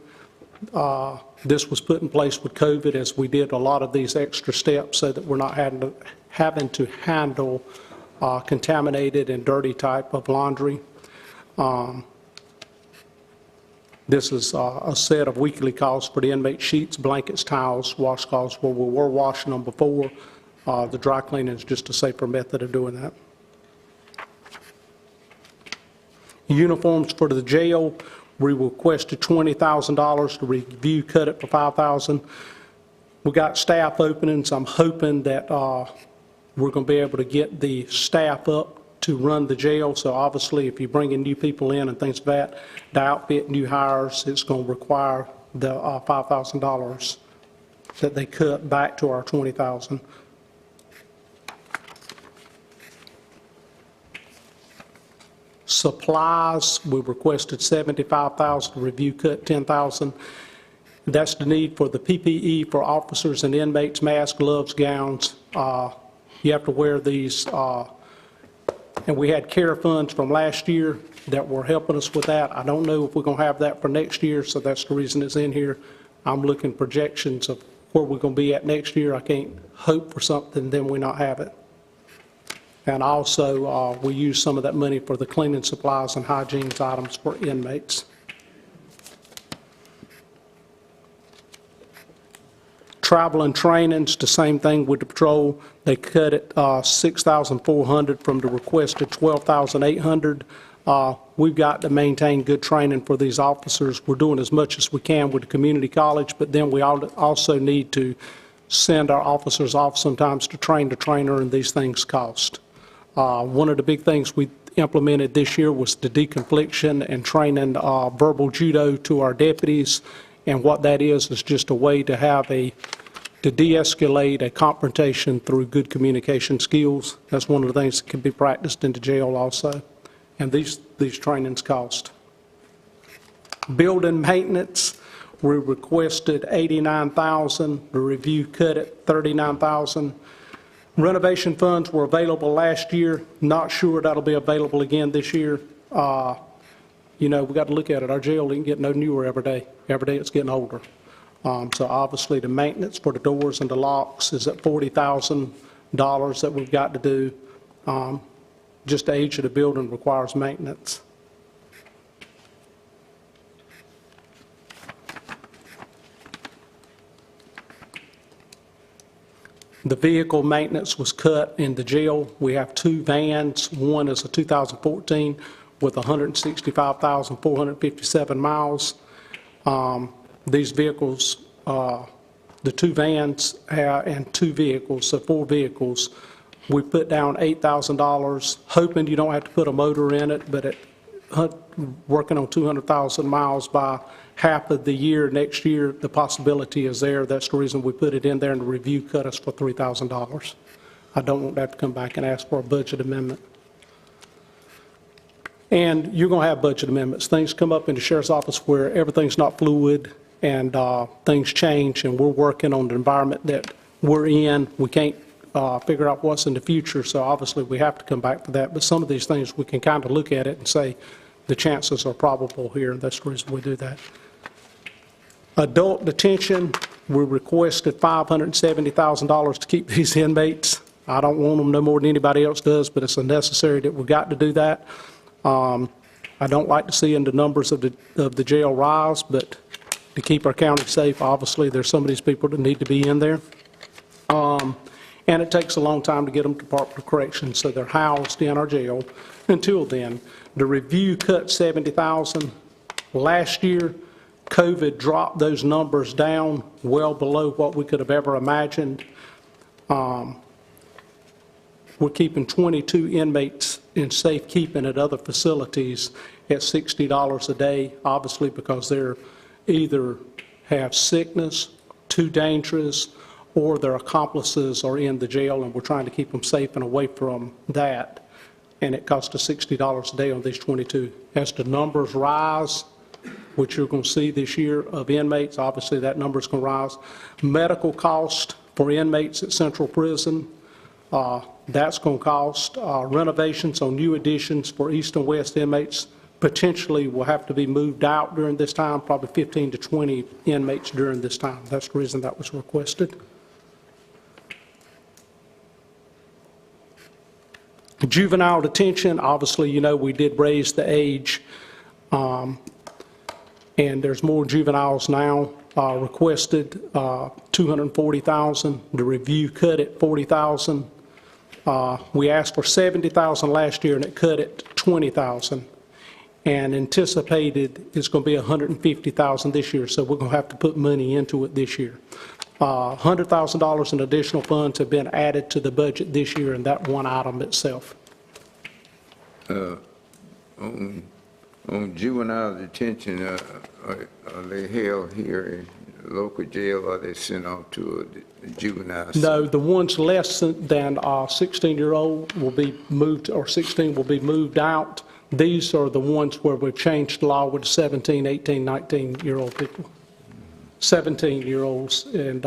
This was put in place with COVID as we did a lot of these extra steps so that we're not having to handle contaminated and dirty type of laundry. This is a set of weekly costs for the inmate sheets, blankets, towels, washcloths, where we were washing them before. The dry cleaning is just a safer method of doing that. Uniforms for the jail. We requested $20,000. The review cut it for $5,000. We got staff openings. I'm hoping that we're going to be able to get the staff up to run the jail. So obviously, if you're bringing new people in and things like that, the outfit, new hires, it's going to require the $5,000 that they cut back to our $20,000. Supplies, we requested $75,000, review cut $10,000. That's the need for the PPE for officers and inmates, masks, gloves, gowns. You have to wear these, and we had care funds from last year that were helping us with that. I don't know if we're going to have that for next year, so that's the reason it's in here. I'm looking projections of where we're going to be at next year. I can't hope for something, then we not have it. And also, we use some of that money for the cleaning supplies and hygiene items for inmates. Travel and training's the same thing with the patrol. They cut it $6,400 from the requested $12,800. We've got to maintain good training for these officers. We're doing as much as we can with the community college, but then we also need to send our officers off sometimes to train the trainer, and these things cost. One of the big things we implemented this year was the deconfliction and training verbal judo to our deputies. And what that is just a way to have to de-escalate a confrontation through good communication skills. That's one of the things that can be practiced in the jail also. And these trainings cost. Building maintenance, we requested $89,000. The review cut it $39,000. Renovation funds were available last year. Not sure that'll be available again this year. We got to look at it. Our jail ain't getting no newer every day. Every day it's getting older. So obviously the maintenance for the doors and the locks is at $40,000 that we've got to do. Just the age of the building requires maintenance. The vehicle maintenance was cut in the jail. We have 2 vans. One is a 2014 with 165,457 miles. These vehicles, the 2 vans and 2 vehicles, so 4 vehicles, we put down $8,000, hoping you don't have to put a motor in it, but working on 200,000 miles by half of the year next year, the possibility is there. That's the reason we put it in there, and the review cut us for $3,000. I don't want that to come back and ask for a budget amendment. And you're going to have budget amendments. Things come up in the sheriff's office where everything's not fluid and things change, and we're working on the environment that we're in. We can't figure out what's in the future, so obviously we have to come back to that. But some of these things, we can kind of look at it and say the chances are probable here, and that's the reason we do that. Adult detention, we requested $570,000 to keep these inmates. I don't want them no more than anybody else does, but it's a necessary that we've got to do that. I don't like to see the numbers of the jail rise, but to keep our county safe, obviously, there's some of these people that need to be in there. And it takes a long time to get them to Department of Corrections, so they're housed in our jail until then. The review cut $70,000. Last year, COVID dropped those numbers down well below what we could have ever imagined. We're keeping 22 inmates in safekeeping at other facilities at $60 a day, obviously because they're either have sickness, too dangerous, or their accomplices are in the jail, and we're trying to keep them safe and away from that. And it costs us $60 a day on these 22. As the numbers rise, which you're going to see this year of inmates, obviously that number's going to rise. Medical cost for inmates at Central Prison, that's going to cost. Renovations on new additions for East and West inmates potentially will have to be moved out during this time, probably 15 to 20 inmates during this time. That's the reason that was requested. Juvenile detention, obviously, you know, we did raise the age, and there's more juveniles now requested, 240,000. The review cut it 40,000. We asked for 70,000 last year, and it cut it 20,000. And anticipated it's going to be 150,000 this year, so we're going to have to put money into it this year. $100,000 in additional funds have been added to the budget this year in that one item itself. On juvenile detention, are they held here in the local jail, or are they sent off to a juvenile? No, the ones less than 16-year-old will be moved, or 16 will be moved out. These are the ones where we've changed the law with 17, 18, 19-year-old people. 17-year-olds, and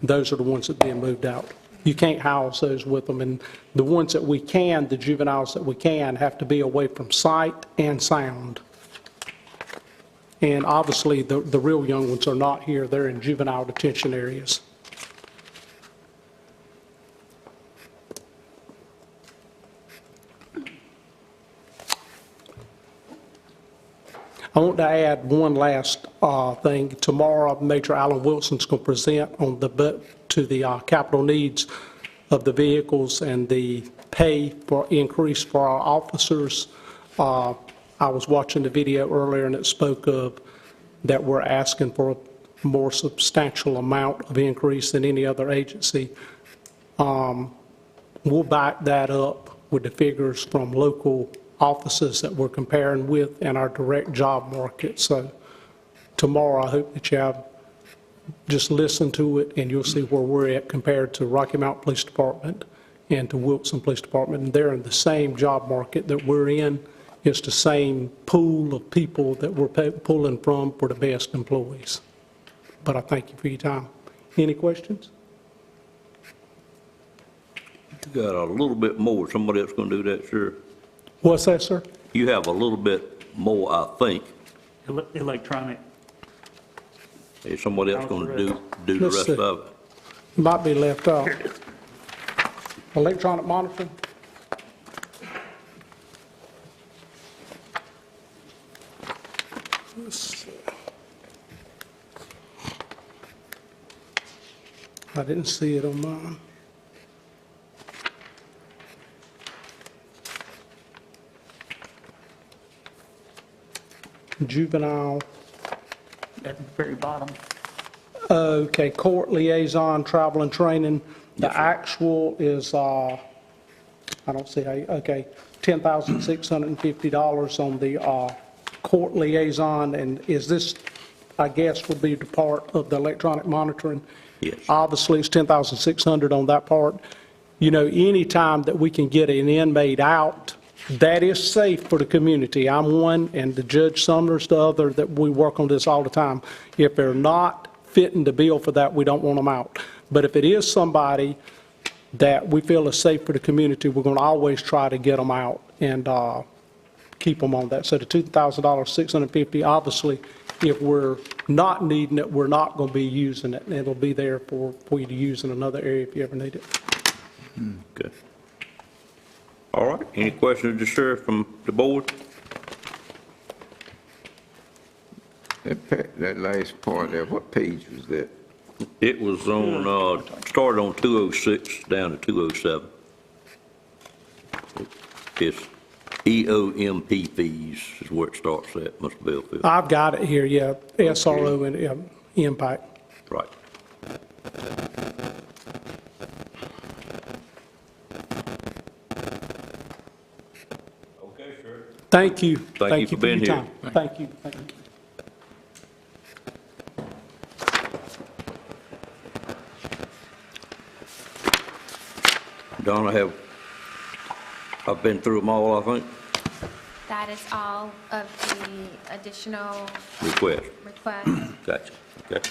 those are the ones that are being moved out. You can't house those with them, and the ones that we can, the juveniles that we can, have to be away from sight and sound. And obviously, the real young ones are not here. They're in juvenile detention areas. I want to add one last thing. Tomorrow, Major Alan Wilson's going to present on the capital needs of the vehicles and the pay for increase for our officers. I was watching the video earlier, and it spoke of that we're asking for a more substantial amount of increase than any other agency. We'll back that up with the figures from local offices that we're comparing with and our direct job market. So tomorrow, I hope that you have just listen to it, and you'll see where we're at compared to Rocky Mount Police Department and to Wilson Police Department. And they're in the same job market that we're in. It's the same pool of people that we're pulling from for the best employees. But I thank you for your time. Any questions? You got a little bit more. Somebody else going to do that, sir? What's that, sir? You have a little bit more, I think. Electronic. Is somebody else going to do the Let's rest see. of it? Might be left out. Electronic monitoring? Let's see. I didn't see it on mine. Juvenile, At the very bottom. okay, court liaison, travel and training. The Yes, sir. actual is, I don't see how, okay, $10,650 on the court liaison, and is this, I guess, would be the part of the electronic monitoring? Yes. Obviously, it's $10,600 on that part. You know, anytime that we can get an inmate out, that is safe for the community. I'm one, and the Judge Sumner's the other, that we work on this all the time. If they're not fitting the bill for that, we don't want them out. But if it is somebody that we feel is safe for the community, we're going to always try to get them out and keep them on that. So the $2,000, $650, obviously, if we're not needing it, we're not going to be using it, and it'll be there for you to use in another area if you ever need it. Okay. All right, any questions of the sheriff from the board? That last part there, what page was that? It was on, started on 206 down to 207. It's EOMP fees is where it starts at, Mr. Belfield. I've got it here, yeah, SRO and impact. Right. Okay, sure. Thank you. Thank you for being your here. time. Thank you. Thank you. Donna, I've been through them all, I think, That is all of the additional request. requests. Gotcha, okay.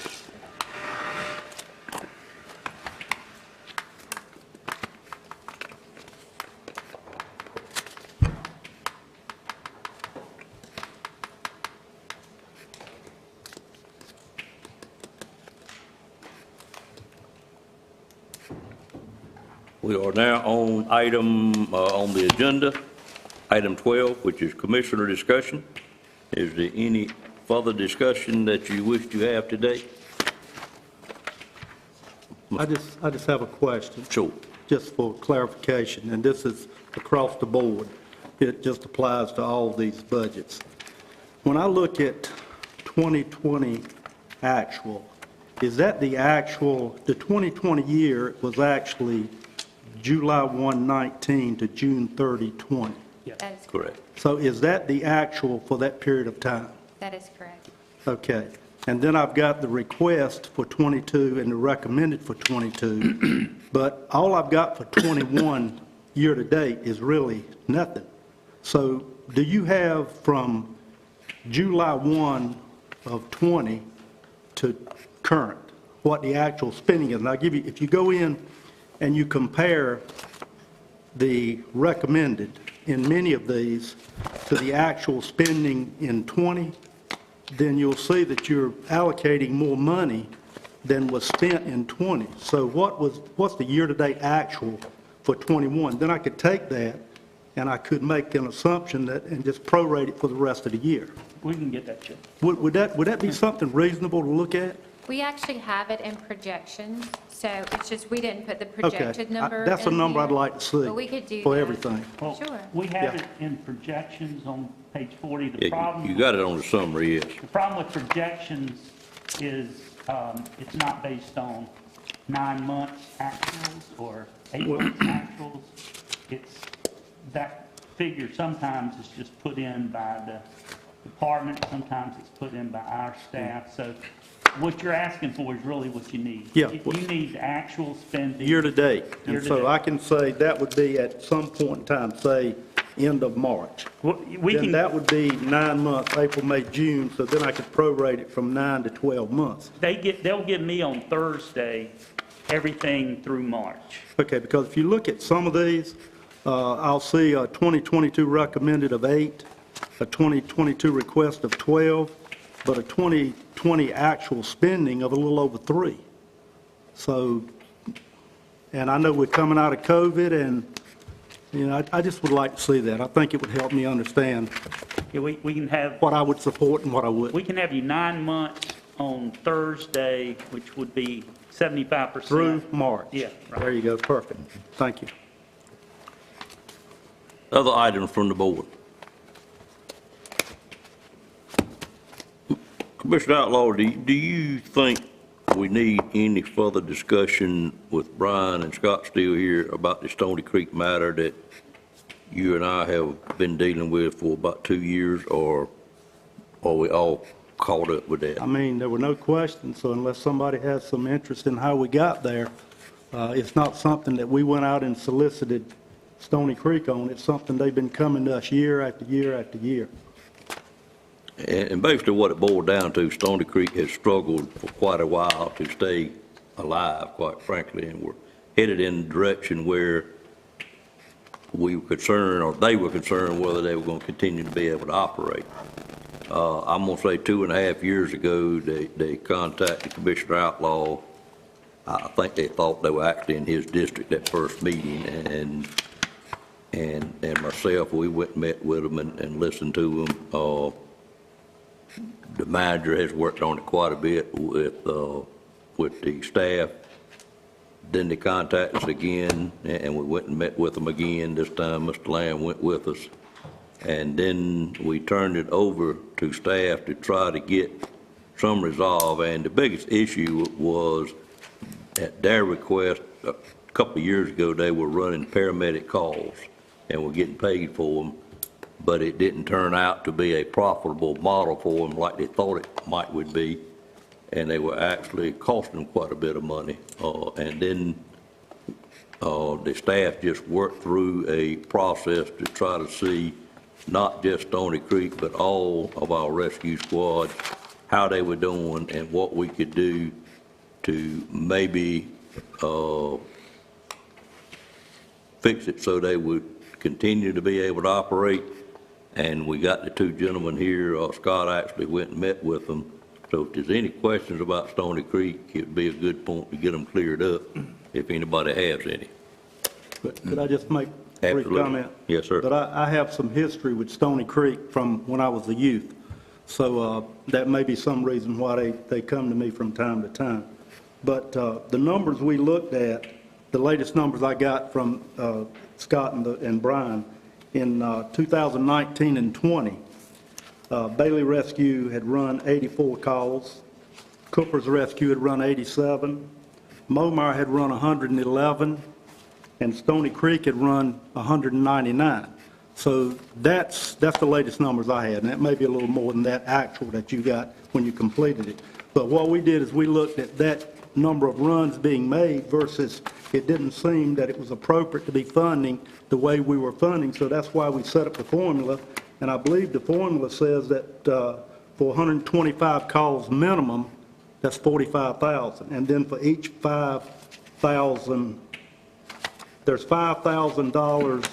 We are now on item, on the agenda, item 12, which is commissioner discussion. Is there any further discussion that you wish to have today? I just have a question. Sure. Just for clarification, and this is across the board. It just applies to all these budgets. When I look at 2020 actual, is that the actual, the 2020 year was actually July 1, 19 to June 30, 20? That is Correct. So is that the actual for that period of time? That is correct. Okay. And then I've got the request for 22 and the recommended for 22, but all I've got for 21 year-to-date is really nothing. So do you have from July 1 of 20 to current, what the actual spending is? And I'll give you, if you go in and you compare the recommended in many of these to the actual spending in 20, then you'll see that you're allocating more money than was spent in 20. So what's the year-to-date actual for 21? Then I could take that and I could make an assumption that, and just prorate it for the rest of the year. We can get that check. Would that be something reasonable to look at? We actually have it in projections, so it's just we didn't put the Okay. projected number That's a in number here, I'd like to see but we could do for that. everything. Well, Sure. we have Yeah. it in projections on page 40. The Yeah, problem. you got it on the summary, yes. The problem with projections is it's not based on 9 months actuals or 8 months actuals. It's, that figure sometimes is just put in by the department, sometimes it's put in by our staff. So what you're asking for is really what you need. Yeah. You need the actual spending. Year-to-date. And so Year-to-date. I can say that would be at some point in time, say, end of March. We Then can, that would be 9 months, April, May, June, so then I could prorate it from 9 to 12 months. they'll give me on Thursday everything through March. Okay, because if you look at some of these, I'll see a 2022 recommended of 8, a 2022 request of 12, but a 2020 actual spending of a little over 3. So, and I know we're coming out of COVID, and, you know, I just would like to see that. I think it would help me understand Yeah, we can have, what I would support and what I wouldn't. we can have you 9 months on Thursday, which would be 75%. Through March. Yeah, right. There you go, perfect. Thank you. Other items from the board? Commissioner Outlaw, do you think we need any further discussion with Brian and Scott still here about the Stony Creek matter that you and I have been dealing with for about 2 years, or are we all caught up with that? I mean, there were no questions, so unless somebody has some interest in how we got there, it's not something that we went out and solicited Stony Creek on. It's something they've been coming to us year after year after year. And basically what it boiled down to, Stony Creek has struggled for quite a while to stay alive, quite frankly, and we're headed in the direction where we were concerned, or they were concerned, whether they were going to continue to be able to operate. I'm going to say 2.5 years ago, they contacted Commissioner Outlaw. I think they thought they were actually in his district that first meeting, and myself, we went and met with them and listened to them. The manager has worked on it quite a bit with the staff. Then they contacted us again, and we went and met with them again. This time, Mr. Lamb went with us. And then we turned it over to staff to try to get some resolve. And the biggest issue was, at their request, a couple of years ago, they were running paramedic calls and were getting paid for them, but it didn't turn out to be a profitable model for them like they thought it would be, and they were actually costing them quite a bit of money. And then the staff just worked through a process to try to see not just Stony Creek, but all of our rescue squads, how they were doing and what we could do to maybe fix it so they would continue to be able to operate. And we got the two gentlemen here, Scott actually went and met with them. So if there's any questions about Stony Creek, it'd be a good point to get them cleared up, if anybody has any. But could I just make a brief Absolutely. comment? Yes, sir. But I have some history with Stony Creek from when I was a youth. So that may be some reason why they come to me from time to time. But the numbers we looked at, the latest numbers I got from Scott and Brian, in 2019 and 20, Bailey Rescue had run 84 calls, Cooper's Rescue had run 87, Momar had run 111, and Stony Creek had run 199. So that's the latest numbers I had, and that may be a little more than that actual that you got when you completed it. But what we did is we looked at that number of runs being made versus it didn't seem that it was appropriate to be funding the way we were funding, so that's why we set up the formula. And I believe the formula says that for 125 calls minimum, that's $45,000. And then for each 5,000, there's $5,000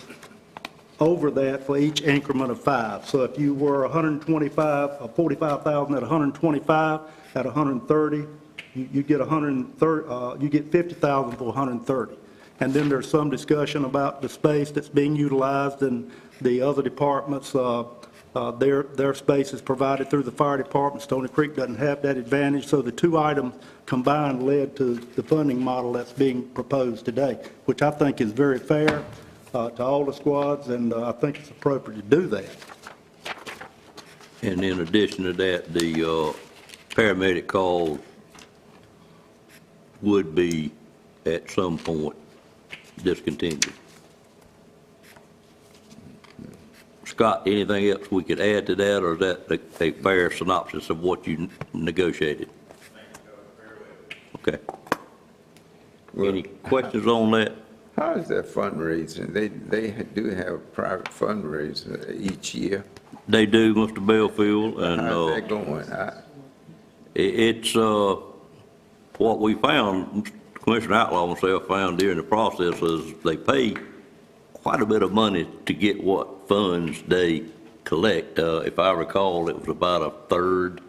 over that for each increment of 5. So if you were 125, 45,000 at 125, at 130, you get 130, you get 50,000 for 130. And then there's some discussion about the space that's being utilized in the other departments. Their space is provided through the fire department. Stony Creek doesn't have that advantage. So the two items combined led to the funding model that's being proposed today, which I think is very fair to all the squads, and I think it's appropriate to do that. And in addition to that, the paramedic calls would be at some point discontinued. Scott, anything else we could add to that, or is that a fair synopsis of what you negotiated? Okay. Any questions on that? How is that fundraising? They do have a private fundraiser each year. They do, Mr. Belfield, and How's that going? it's what we found, Commissioner Outlaw himself found during the process is they pay quite a bit of money to get what funds they collect. If I recall, it was about a third,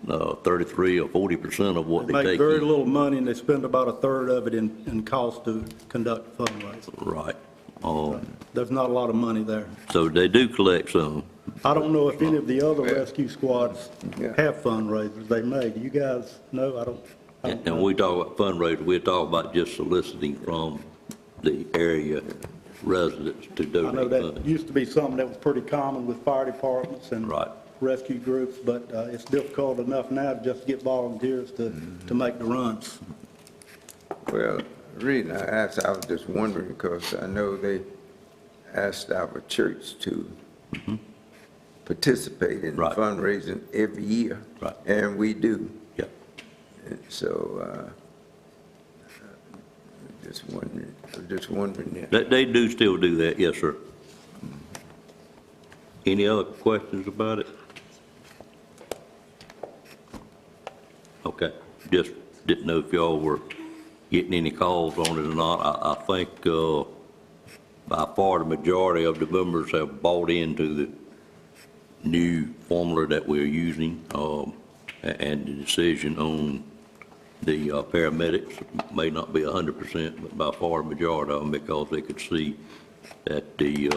33 or 40% of what they They take make very in. little money, and they spend about a third of it in cost to conduct fundraising. Right. There's not a lot of money there. So they do collect some, I don't know if any of the other rescue squads Yeah. have fundraisers. They may. Do you guys know? I don't And know. when we talk about fundraising, we're talking about just soliciting from the area residents to I know donate that money. used to be something that was pretty common with fire departments and Right. rescue groups, but it's difficult enough now to just get volunteers to make the runs. Well, the reason I asked, I was just wondering, because I know they asked our church to participate in Right. fundraising every year. Right. And we do. Yeah. And so, just wondering that. They do still do that, yes, sir. Any other questions about it? Okay, just didn't know if y'all were getting any calls on it or not. I think by far the majority of the members have bought into the new formula that we're using, and the decision on the paramedics may not be 100%, but by far the majority of them, because they could see that the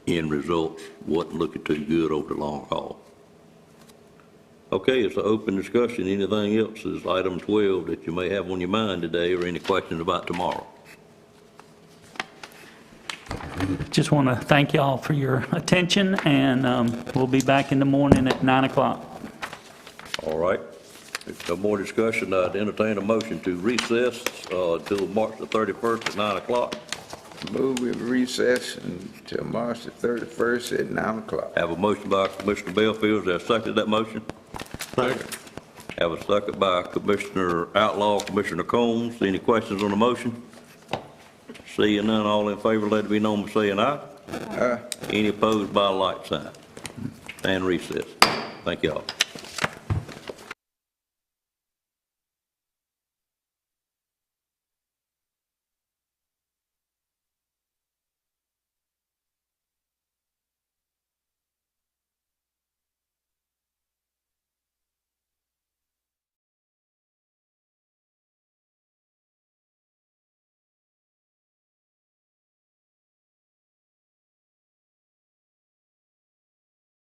end results wasn't looking too good over the long haul. Okay, it's an open discussion. Anything else is item 12 that you may have on your mind today, or any questions about tomorrow? Just want to thank y'all for your attention, and we'll be back in the morning at 9 o'clock. All right. If no more discussion, I'd entertain a motion to recess until March the 31st at 9 o'clock. Move with recess until March the 31st at 9 o'clock. Have a motion by Commissioner Bellfield. Is there a second to that motion? Have a second by Commissioner Outlaw, Commissioner Combs. Any questions on the motion? Seeing none, all in favor, let it be known by saying aye. Aye. Any opposed by a like sign. Stand recess. Thank y'all.